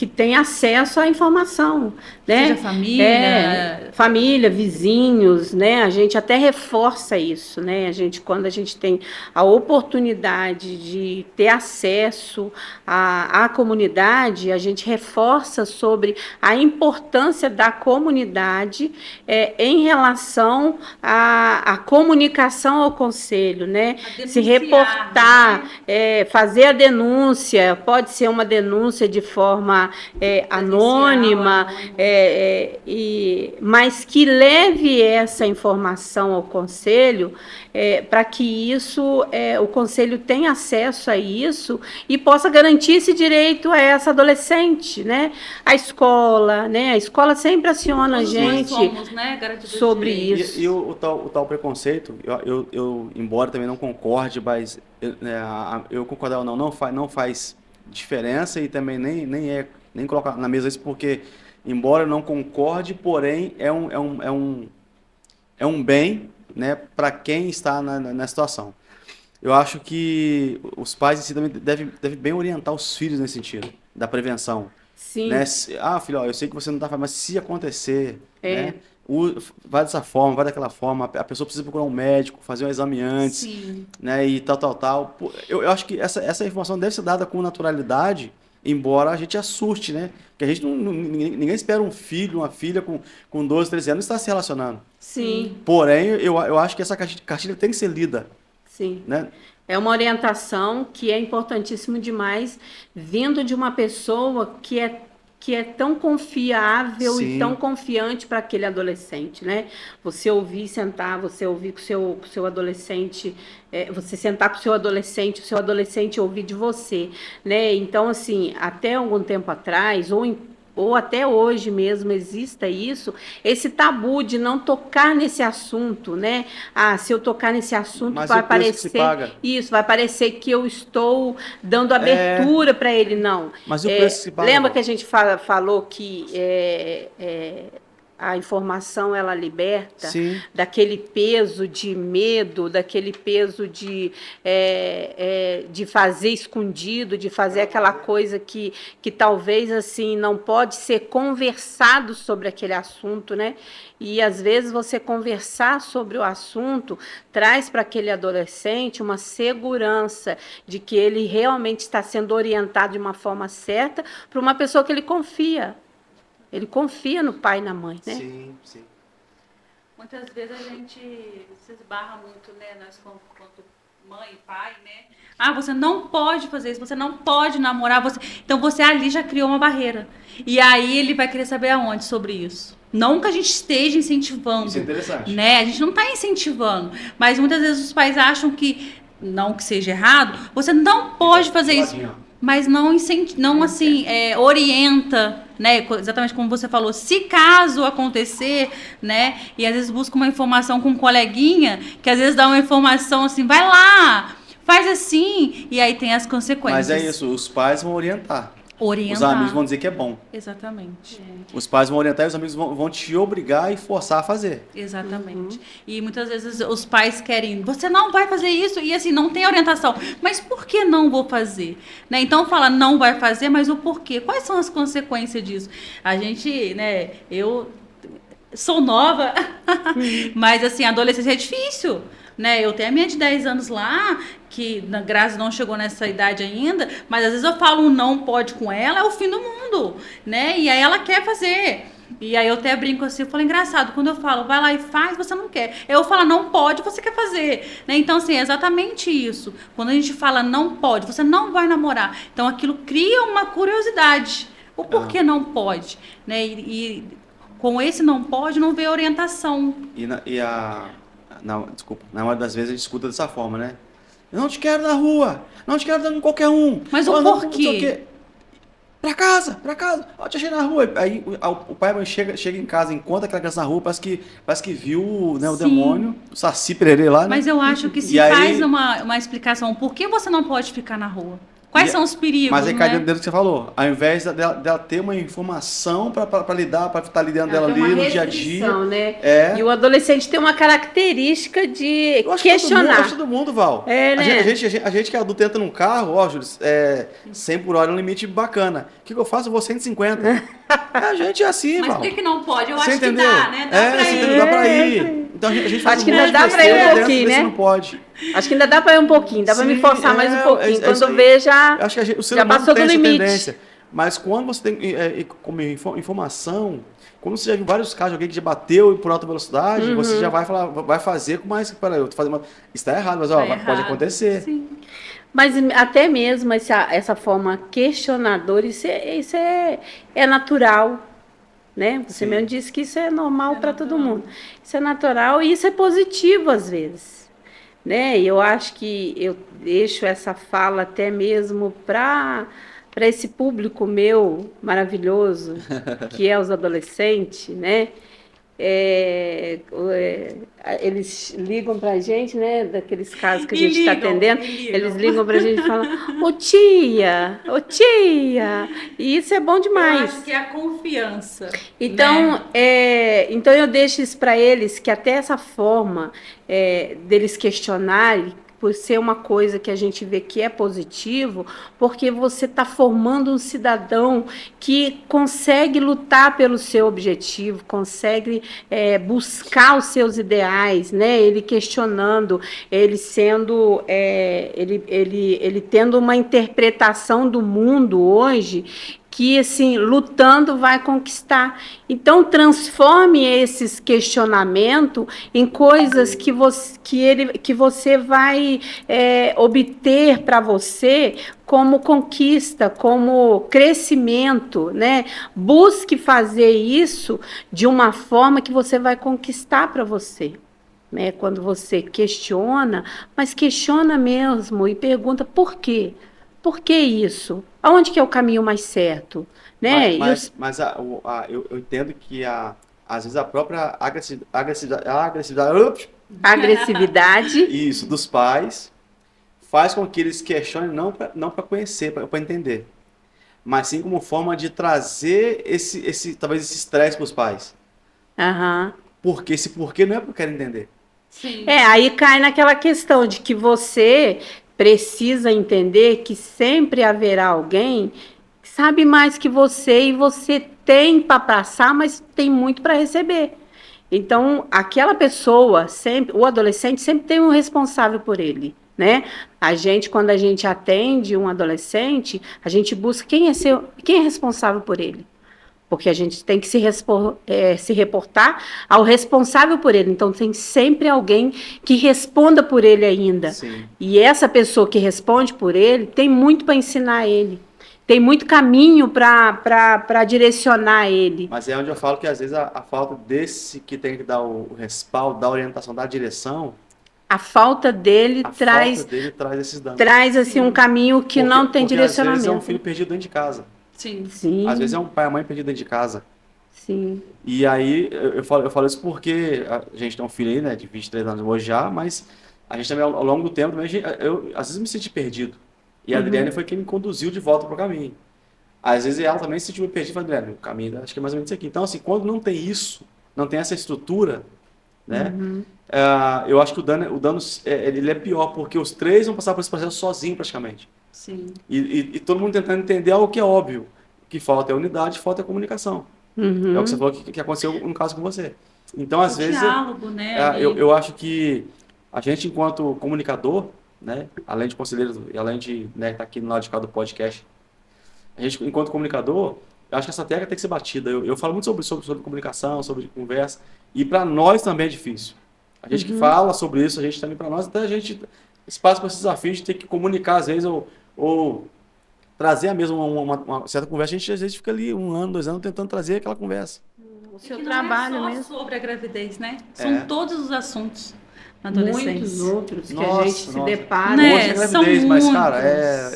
tem acesso à informação, né? Seja família. Família, vizinhos, né? A gente até reforça isso, né? Quando a gente tem a oportunidade de ter acesso à comunidade, a gente reforça sobre a importância da comunidade em relação à comunicação ao conselho, né? Se reportar, né? Fazer a denúncia, pode ser uma denúncia de forma anônima, mas que leve essa informação ao conselho, para que o conselho tenha acesso a isso e possa garantir esse direito a essa adolescente, né? A escola sempre aciona a gente sobre isso. E o tal preconceito, eu embora também não concorde, mas eu concordar ou não faz diferença e também nem colocar na mesa isso, porque embora eu não concorde, porém é um bem, né, para quem está na situação. Eu acho que os pais em si também devem bem orientar os filhos nesse sentido, da prevenção. Sim. Né? Filho, eu sei que você não está fazendo, mas se acontecer, né, vai dessa forma, vai daquela forma, a pessoa precisa procurar um médico, fazer um exame antes, Sim. né, e tal. Eu acho que essa informação deve ser dada com naturalidade, embora a gente assuste, né? Porque a gente ninguém espera um filho, uma filha com 12, 13 anos estar se relacionando. Sim. Porém, eu acho que essa cartilha tem que ser lida. Sim. Né? É uma orientação que é importantíssimo demais, vindo de uma pessoa que é tão confiável Sim. e tão confiante para aquele adolescente, né? Você ouvir com o seu adolescente, você sentar com o seu adolescente ouvir de você, né? Então, assim, até algum tempo atrás, ou ou até hoje mesmo exista isso, esse tabu de não tocar nesse assunto, né? Ah, se eu tocar nesse assunto Mas vai o preço que se parecer paga? isso, vai parecer que eu estou dando abertura para ele, não. Mas e o preço que se paga? Lembra que a gente falou que a informação ela liberta Sim. daquele peso de medo, daquele peso de fazer escondido, de fazer aquela coisa que talvez assim não pode ser conversado sobre aquele assunto, né? E às vezes você conversar sobre o assunto traz para aquele adolescente uma segurança de que ele realmente está sendo orientado de uma forma certa para uma pessoa que ele confia. Ele confia no pai e na mãe, né? Sim, sim. Muitas vezes a gente se esbarra muito, né, nós quanto mãe e pai, né? Ah, você não pode fazer isso, você não pode namorar, então você ali já criou uma barreira. E aí ele vai querer saber aonde sobre isso. Não que a gente esteja incentivando. Isso é interessante. Né? A gente não está incentivando, mas muitas vezes os pais acham que, não que seja errado, você não pode fazer isso. Mas não orienta, né? Exatamente como você falou, se caso acontecer, né? E às vezes busca uma informação com um coleguinha, que às vezes dá uma informação assim, vai lá, faz assim, e aí tem as consequências. Mas é isso, os pais vão orientar. Orientar. Os amigos vão dizer que é bom. Exatamente. Os pais vão orientar e os amigos vão te obrigar e forçar a fazer. Exatamente. E muitas vezes os pais querem, você não vai fazer isso, e assim, não tem orientação. Mas por que não vou fazer? Né? Então fala, não vai fazer, mas o porquê? Quais são as consequências disso? A gente, né, eu sou nova, mas assim, a adolescência é difícil. Né? Eu tenho a minha de 10 anos lá, que na Grazi não chegou nessa idade ainda, mas às vezes eu falo um não pode com ela, é o fim do mundo, né? E aí ela quer fazer. E aí eu até brinco assim, eu falo, engraçado, quando eu falo, vai lá e faz, você não quer. Eu falo, não pode, você quer fazer. Né? Então, assim, é exatamente isso. Quando a gente fala não pode, você não vai namorar. Então, aquilo cria uma curiosidade. O porquê não pode? Né? E com esse não pode, não vê orientação. Desculpa, na maioria das vezes a gente escuta dessa forma, né? Eu não te quero na rua, não te quero dando qualquer um. Mas o porquê? Pra casa, ó, te achei na rua. Aí o pai chega em casa, encontra aquela criança na rua, parece que viu, né, o demônio, o Saci Pererê lá, né? Mas eu acho que se faz uma explicação, por que você não pode ficar na rua? Quais são os perigos, mas aí né? cai dentro do que você falou. Ao invés dela ter uma informação para lidar, para estar lidando dela ali no dia a dia. Né? E o adolescente tem uma característica de questionar. Acho que todo mundo, Val. Né? A gente que é adulto entra num carro, ó, Júlio, 100 por hora é um limite bacana. O que eu faço? Eu vou 150. A gente é assim, Mas Val. Por que não pode? Eu você acho entendeu? Que dá, né? Dá pra ir. Então a gente faz acho que ainda dá pra ir um pouquinho, né? Não pode. Acho que ainda dá pra ir um pouquinho, dá pra me forçar mais um pouquinho. Quando vê, já passou do limite. Tendência. Mas quando você tem como informação, quando você já viu vários casos de alguém que já bateu por alta velocidade, você já vai fazer com mais. Peraí, eu tô fazendo isso está errado, mas pode acontecer. Sim. Mas até mesmo essa forma questionadora, isso é natural. Né? Você mesmo disse que isso é normal para todo mundo. Isso é natural e isso é positivo às vezes. Né? E eu acho que eu deixo essa fala até mesmo para esse público meu maravilhoso, que é os adolescentes, né? Eles ligam para a gente, né? Daqueles casos que a gente está atendendo, eles ligam para a gente e falam, ô tia, e isso é bom demais. Eu acho que é a confiança. Então, né? Então eu deixo isso para eles, que até essa forma deles questionarem, por ser uma coisa que a gente vê que é positivo, porque você está formando um cidadão que consegue lutar pelo seu objetivo, consegue buscar os seus ideais, né? Ele questionando, ele sendo, ele tendo uma interpretação do mundo hoje que, assim, lutando vai conquistar. Então, transforme esses questionamentos em coisas que você vai obter para você como conquista, como crescimento, né? Busque fazer isso de uma forma que você vai conquistar para você. Né? Quando você questiona, mas questiona mesmo e pergunta por quê? Por que isso? Aonde que é o caminho mais certo? Né? Eu entendo que às vezes a própria agressividade Agressividade. isso, dos pais faz com que eles questionem não para conhecer, para entender, mas sim como forma de trazer talvez esse estresse para os pais. Aham. Porque esse porquê não é porque eu quero entender. Sim. Aí cai naquela questão de que você precisa entender que sempre haverá alguém que sabe mais que você e você tem para passar, mas tem muito para receber. Então, aquela pessoa, sempre, o adolescente sempre tem um responsável por ele, né? Quando a gente atende um adolescente, a gente busca quem é responsável por ele. Porque a gente tem que se reportar ao responsável por ele. Então, tem sempre alguém que responda por ele ainda. Sim. E essa pessoa que responde por ele tem muito para ensinar ele. Tem muito caminho para direcionar ele. Mas é onde eu falo que às vezes a falta desse que tem que dar o respaldo, da orientação, da direção, A falta dele falta dele traz esses danos. traz assim, um caminho que não tem porque direcionamento. às vezes é um filho perdido dentro de casa. Sim. Sim, Às vezes é um pai e uma mãe perdido dentro de casa. sim. E aí eu falo isso porque a gente tem um filho aí, né, de 23 anos hoje já, mas a gente também ao longo do tempo, também, eu às vezes me senti perdido. E a Adriane foi quem me conduziu de volta pro caminho. Às vezes ela também se sentiu perdido, falei, Adriane, o caminho acho que é mais ou menos isso aqui. Então, assim, quando não tem isso, não tem essa estrutura, né, eu acho que o dano ele é pior, porque os três vão passar por esse processo sozinhos praticamente. Sim. E todo mundo tentando entender algo que é óbvio. O que falta é unidade, falta é comunicação. É o que você falou que aconteceu no caso com você. Então, às vezes, diálogo, né? eu acho que a gente, enquanto comunicador, né, além de conselheiro e além de estar aqui no lado de cá do podcast, a gente, enquanto comunicador, eu acho que essa tecla tem que ser batida. Eu falo muito sobre comunicação, sobre conversa, e para nós também é difícil. A gente que fala sobre isso, a gente também, para nós, até a gente passa por esse desafio de ter que comunicar, às vezes, ou trazer a mesma uma certa conversa. A gente, às vezes, fica ali 1 ano, 2 anos tentando trazer aquela conversa. O seu que trabalho não é só mesmo. sobre a gravidez, né? São todos os assuntos na adolescência. Muitos outros que a Nossa, gente se nossa. depara. Né? Hoje é São gravidez, mas, muitos, cara,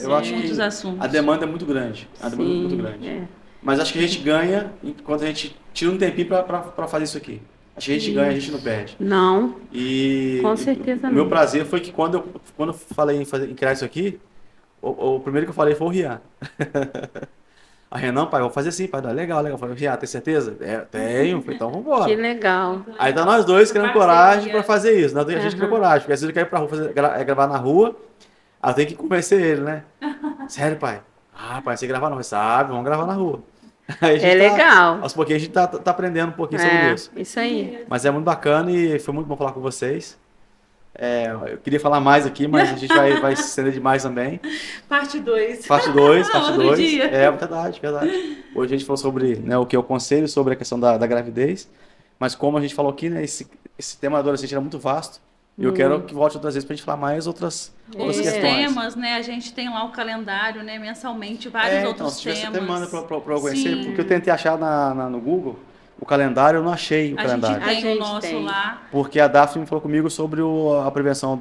eu acho muitos que assuntos. a demanda é muito grande. A demanda é muito grande. Mas acho que a gente ganha quando a gente tira um tempinho para fazer isso aqui. Acho que a gente ganha, a gente não perde. Não, E com certeza o meu não. prazer foi que quando eu falei em criar isso aqui, o primeiro que eu falei foi o Rian. A Renan, pai, vou fazer assim, pai. Legal. Eu falei, Rian, tem certeza? Tenho. Falei, então vamos Que embora. legal. Aí tá nós dois criando coragem para fazer isso. A gente criou coragem, porque às vezes ele quer ir pra rua gravar na rua, aí eu tenho que convencer ele, né? Sério, pai? Ah, pai, você gravar não, sabe? Vamos gravar na rua. Aí a gente Legal. Aos pouquinhos a gente tá aprendendo um pouquinho sobre isso. Isso aí. Mas é muito bacana e foi muito bom falar com vocês. Eu queria falar mais aqui, mas a gente vai se estender demais também. Parte 2. Parte 2, parte Outro 2. dia. Verdade. Hoje a gente falou sobre, né, o que eu conselho, sobre a questão da gravidez. Mas como a gente falou aqui, né, esse tema adolescente era muito vasto. E eu quero que volte outras vezes pra gente falar mais outras Outros questões. temas, né? A gente tem lá o calendário, né? Mensalmente, vários Então, outros se tivesse temas. até manda pra eu conhecer, Sim. porque eu tentei achar no Google o calendário, eu não achei o A calendário. gente tem A gente o nosso tem. lá. Porque a Daphne me falou comigo sobre a prevenção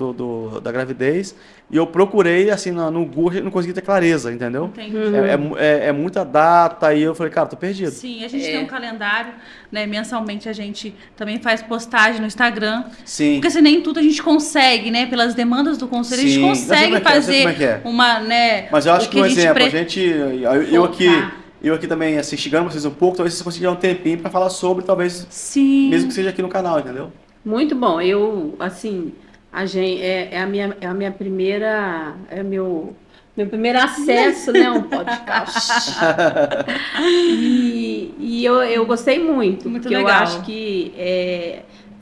da gravidez e eu procurei assim no Google, não consegui ter clareza, entendeu? Entendi. É muita data e eu falei, cara, tô perdido. Sim, a gente tem um calendário, né? Mensalmente a gente também faz postagem no Instagram. Sim. Porque se nem tudo a gente consegue, né? Pelas demandas do conselho, a gente Sim. consegue Eu sei como é que é. fazer uma, né? Mas eu acho o que um exemplo, focar. eu aqui também assim, chegando vocês um pouco, talvez vocês conseguiram um tempinho para falar sobre, talvez, Sim. mesmo que seja aqui no canal, entendeu? Muito bom. Eu, assim, a gente, é a minha primeira, meu primeiro acesso, né, a um podcast. E eu gostei muito, Muito porque eu legal. acho que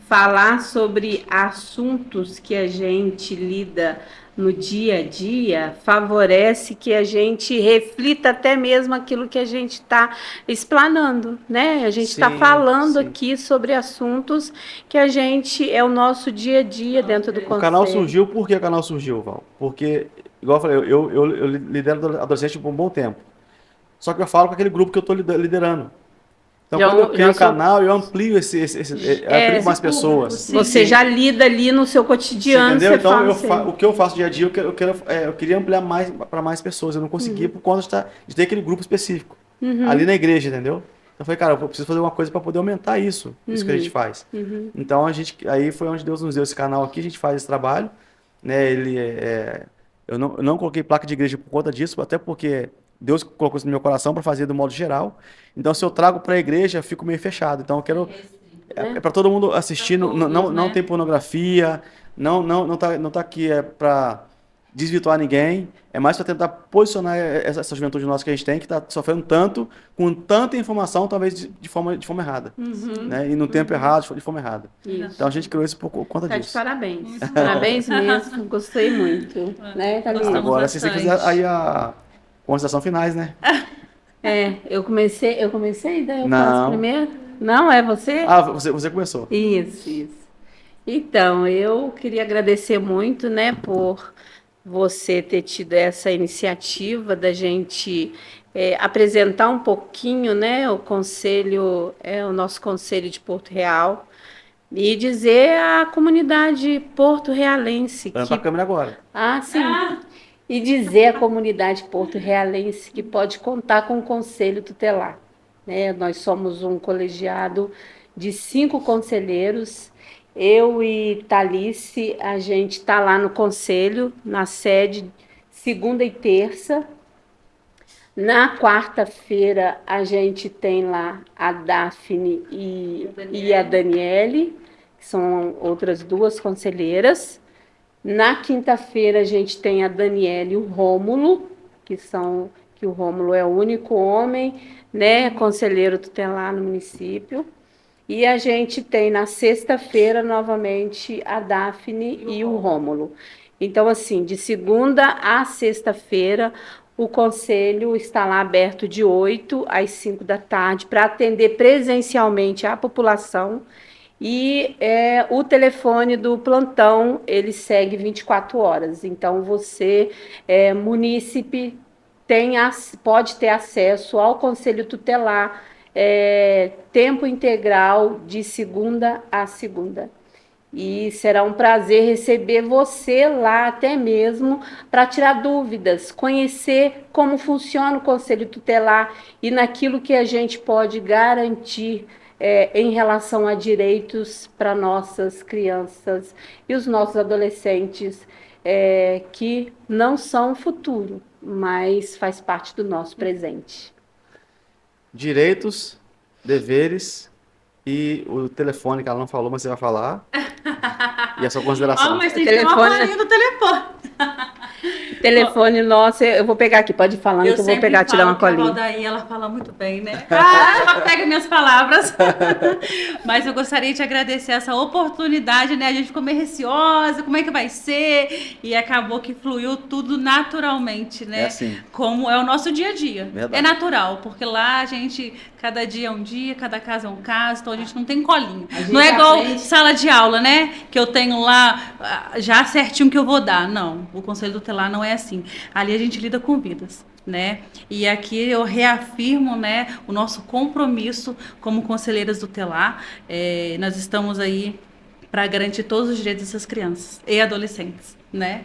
falar sobre assuntos que a gente lida no dia a dia favorece que a gente reflita até mesmo aquilo que a gente está explanando, né? A gente está Sim, falando sim. aqui sobre assuntos que a gente é o nosso dia a dia dentro do O conselho. canal surgiu, por que o canal surgiu, Val? Porque, igual eu falei, eu lidero adolescente por um bom tempo. Só que eu falo com aquele grupo que eu estou liderando. Então, Já quando eu crio um sou- canal, eu amplio eu amplio mais pessoas. Sim, Você sim. já lida ali no seu Você cotidiano, entendeu? você Então, fala o que eu faço dia a dia, eu queria ampliar mais para mais pessoas. Eu não conseguia por conta de ter aquele grupo específico ali na igreja, entendeu? Então, eu falei, cara, eu preciso fazer uma coisa para poder aumentar isso que a gente faz. Então, aí foi onde Deus nos deu esse canal aqui, a gente faz esse trabalho, né? Eu não coloquei placa de igreja por conta disso, até porque Deus colocou isso no meu coração para fazer do modo geral. Então, se eu trago para a igreja, eu fico meio fechado. Então, eu quero é para todo mundo assistir, Pra todos, não né? tem pornografia, não tá aqui para desvirtuar ninguém, é mais para tentar posicionar essa juventude nossa que a gente tem, que está sofrendo tanto, com tanta informação, talvez de forma errada, né? E no tempo errado, de forma errada. Isso. Então a gente criou isso por conta Tá de disso. parabéns. Muito bom. Parabéns mesmo, gostei muito. Né, Thalita? Gostamos. Agora, se você bastante. quiser aí a consideração finais, né? Eu comecei, daí eu Não. faço primeiro. Não, é você? Ah, você começou. Isso. Então, eu queria agradecer muito, né, por você ter tido essa iniciativa da gente apresentar um pouquinho, né, o nosso conselho de Porto Real, e dizer à comunidade porto-realense Olhando para a câmera agora. sim. E dizer à comunidade porto-realense que pode contar com o conselho tutelar, né? Nós somos um colegiado de 5 conselheiros. Eu e Thalice, a gente está lá no conselho, na sede, segunda e terça. Na quarta-feira, a gente tem lá a Daphne e a Daniele, que são outras 2 conselheiras. Na quinta-feira, a gente tem a Daniele e o Rômulo, que o Rômulo é o único homem, né, conselheiro tutelar no município. E a gente tem na sexta-feira, novamente, a Daphne e o Rômulo. Então, assim, de segunda a sexta-feira, o conselho está lá aberto de 8 às 5 da tarde para atender presencialmente a população. E o telefone do plantão, ele segue 24 horas. Então, você, munícipe, pode ter acesso ao Conselho Tutelar, tempo integral, de segunda a segunda. E será um prazer receber você lá, até mesmo para tirar dúvidas, conhecer como funciona o Conselho Tutelar e naquilo que a gente pode garantir em relação a direitos para nossas crianças e os nossos adolescentes, que não são o futuro, mas faz parte do nosso presente. Direitos, deveres e o telefone que ela não falou, mas você vai falar. E a sua consideração. Mas tem que ter uma colinha do telefone. Telefone nosso, eu vou pegar aqui, pode ir falando que eu vou pegar, tirar uma colinha. A Valdaí, ela fala muito bem, né? Ela pega minhas palavras. Mas eu gostaria de agradecer essa oportunidade, né? A gente ficou meio receosa, como é que vai ser? E acabou que fluiu tudo naturalmente, né? É assim. Como é o nosso dia a dia. Verdade. É natural, porque lá a gente, cada dia é um dia, cada caso é um caso, então a gente não tem colinho. Não é igual sala de aula, né? Que eu tenho lá já certinho que eu vou dar. Não, o Conselho Tutelar não é assim. Ali a gente lida com vidas, né? E aqui eu reafirmo, né, o nosso compromisso como conselheiras tutelar. Nós estamos aí para garantir todos os direitos dessas crianças e adolescentes, né?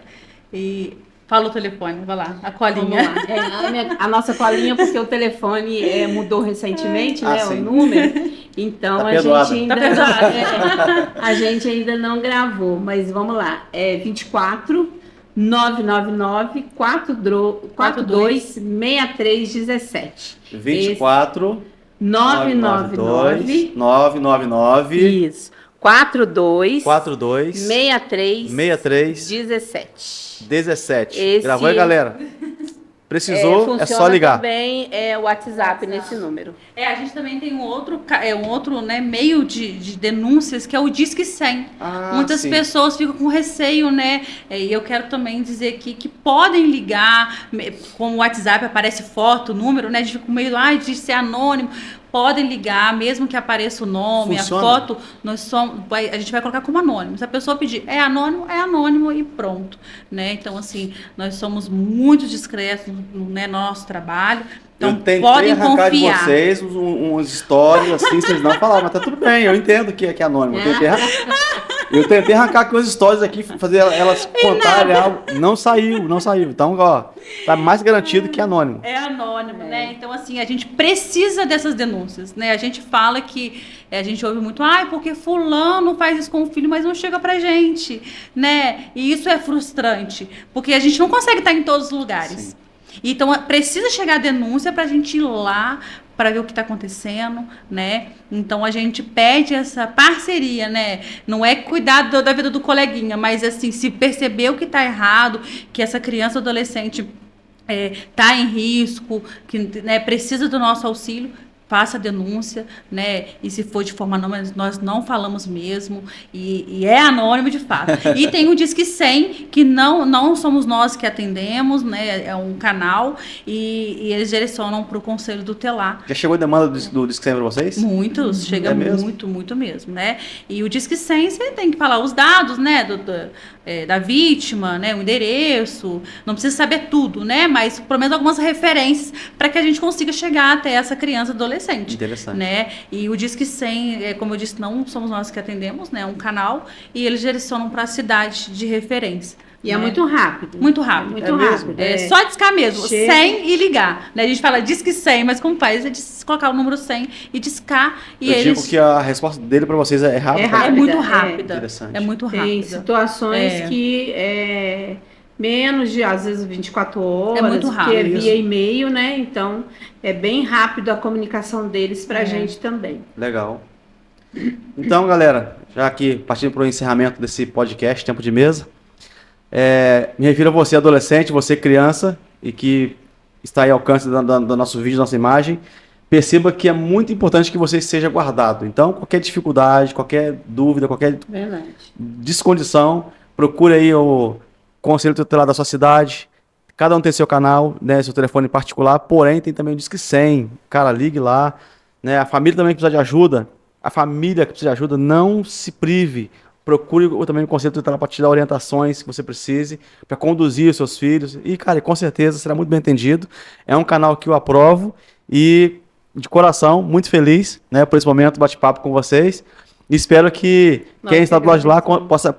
E fala o telefone, vai lá, a colinha. Vamos lá. A nossa colinha, porque o telefone mudou recentemente, né, o sim. número. Então Tá a perdoada. gente ainda a gente ainda não gravou, mas vamos lá. 24 999 42 63 17. 24 999 999 Isso. 42 42 63 63 17. 17. Gravou aí, galera? Precisou, é só funciona ligar. também o WhatsApp nesse número. A gente também tem um outro né, meio de denúncias, que é o Disque 100. Muitas sim. pessoas ficam com receio, né? E eu quero também dizer aqui que podem ligar, como o WhatsApp aparece foto, número, né? A gente fica com medo de ser anônimo. podem ligar, mesmo que apareça o nome, Funciona? a foto, a gente vai colocar como anônimo. Se a pessoa pedir é anônimo e pronto, né? Então, assim, nós somos muito discretos, né, no nosso trabalho. Então, Eu tentei podem arrancar de confiar. vocês uns stories assim, vocês não falaram, mas tá tudo bem, eu entendo que é anônimo. Eu tentei arrancar aqui uns stories aqui, fazer elas contarem algo. Não saiu. Então, ó, tá mais garantido que anônimo. É anônimo, né? Então, assim, a gente precisa dessas denúncias, né? A gente fala que, a gente ouve muito, porque fulano faz isso com o filho, mas não chega pra gente, né? E isso é frustrante, porque a gente não consegue estar em todos os lugares. Sim. Então, precisa chegar a denúncia pra gente ir lá, para ver o que está acontecendo, né? Então a gente pede essa parceria, né? Não é cuidar da vida do coleguinha, mas assim, se perceber o que está errado, que essa criança ou adolescente está em risco, que, né, precisa do nosso auxílio, faça a denúncia, né? E se for de forma anônima, nós não falamos mesmo, e é anônimo de fato. E tem o Disque 100, que não somos nós que atendemos, né? É um canal, e eles direcionam para o Conselho Tutelar. Já chegou a demanda do Disque 100 para vocês? Muitos, chega muito mesmo, né? E o Disque 100, você tem que falar os dados, né? Da vítima, né? O endereço, não precisa saber tudo, né? Mas pelo menos algumas referências para que a gente consiga chegar até essa criança adolescente. Interessante. Né? E o Disque 100, como eu disse, não somos nós que atendemos, né? É um canal, e eles direcionam para a cidade de referência. E é muito rápido. Muito rápido. Muito rápido. Só discar mesmo, Chega. 100 e ligar. Né? A gente fala Disque 100, mas como faz? É colocar o número 100 e discar. E eu digo que a resposta dele para vocês é rápida. É muito rápida. Interessante. É muito rápida. Tem situações que menos de, às vezes, 24 horas, muito rápido, porque é via e-mail, né? Então, é bem rápido a comunicação deles pra gente também. Legal. Então, galera, já aqui partindo para o encerramento desse podcast, Tempo de Mesa, me refiro a você, adolescente, você, criança, e que está aí ao alcance do nosso vídeo, da nossa imagem. Perceba que é muito importante que você seja guardado. Então, qualquer dificuldade, qualquer dúvida, qualquer descondição, procure aí o Conselho Tutelar da sua cidade. Cada um tem seu canal, né, seu telefone particular, porém tem também o Disque 100. Cara, ligue lá. Né, a família também que precisa de ajuda. A família que precisa de ajuda, não se prive. Procure também o Conselho Tutelar para te dar orientações que você precise, para conduzir os seus filhos. E, cara, com certeza será muito bem entendido. É um canal que eu aprovo e, de coração, muito feliz, né, por esse momento, bate-papo com vocês. E espero que quem está do lado de lá possa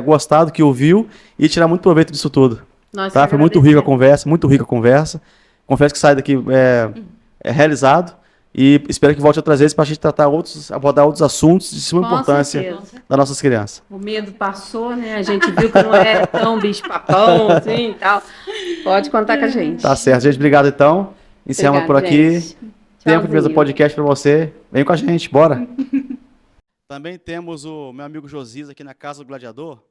gostar do que ouviu e tirar muito proveito disso tudo. Tá? Foi muito rica a conversa. Confesso que sai daqui realizado. E espero que volte outras vezes para a gente abordar outros assuntos de suma importância das nossas crianças. O medo passou, né? A gente viu que não é tão bicho-papão assim e tal. Pode contar com a gente. Tá certo, gente. Obrigado, então. Encerramos por aqui. Tempo de Mesa Podcast para você. Vem com a gente, bora. Também temos o meu amigo Josias aqui na Casa do Gladiador.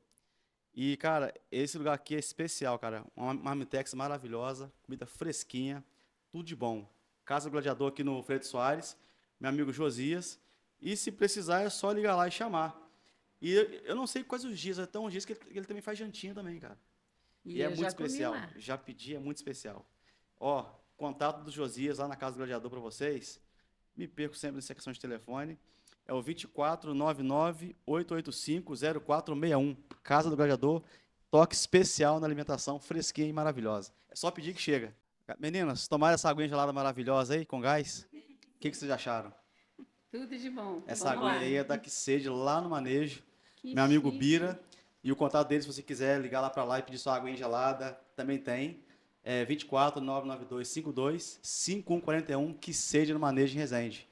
E, cara, esse lugar aqui é especial, cara. Uma marmitex maravilhosa, comida fresquinha, tudo de bom. Casa do Gladiador aqui no Freire Soares, meu amigo Josias. E se precisar é só ligar lá e chamar. E eu não sei quais os dias, é tão dias que ele também faz jantinha também, cara. E é muito especial. Já pedi, é muito especial. Ó, contato do Josias lá na Casa do Gladiador para vocês. Me perco sempre nessa questão de telefone. É o 2499-885-0461. Casa do Gladiador, toque especial na alimentação, fresquinha e maravilhosa. É só pedir que chega. Meninas, tomaram essa aguinha gelada maravilhosa aí, com gás? O que vocês acharam? Tudo de bom. Essa aguinha aí é da Que Sede, lá no Manejo. Meu amigo Bira. E o contato dele, se você quiser ligar lá para lá e pedir sua aguinha gelada, também tem. É 24-992-52-5141, Que Sede no Manejo em Resende.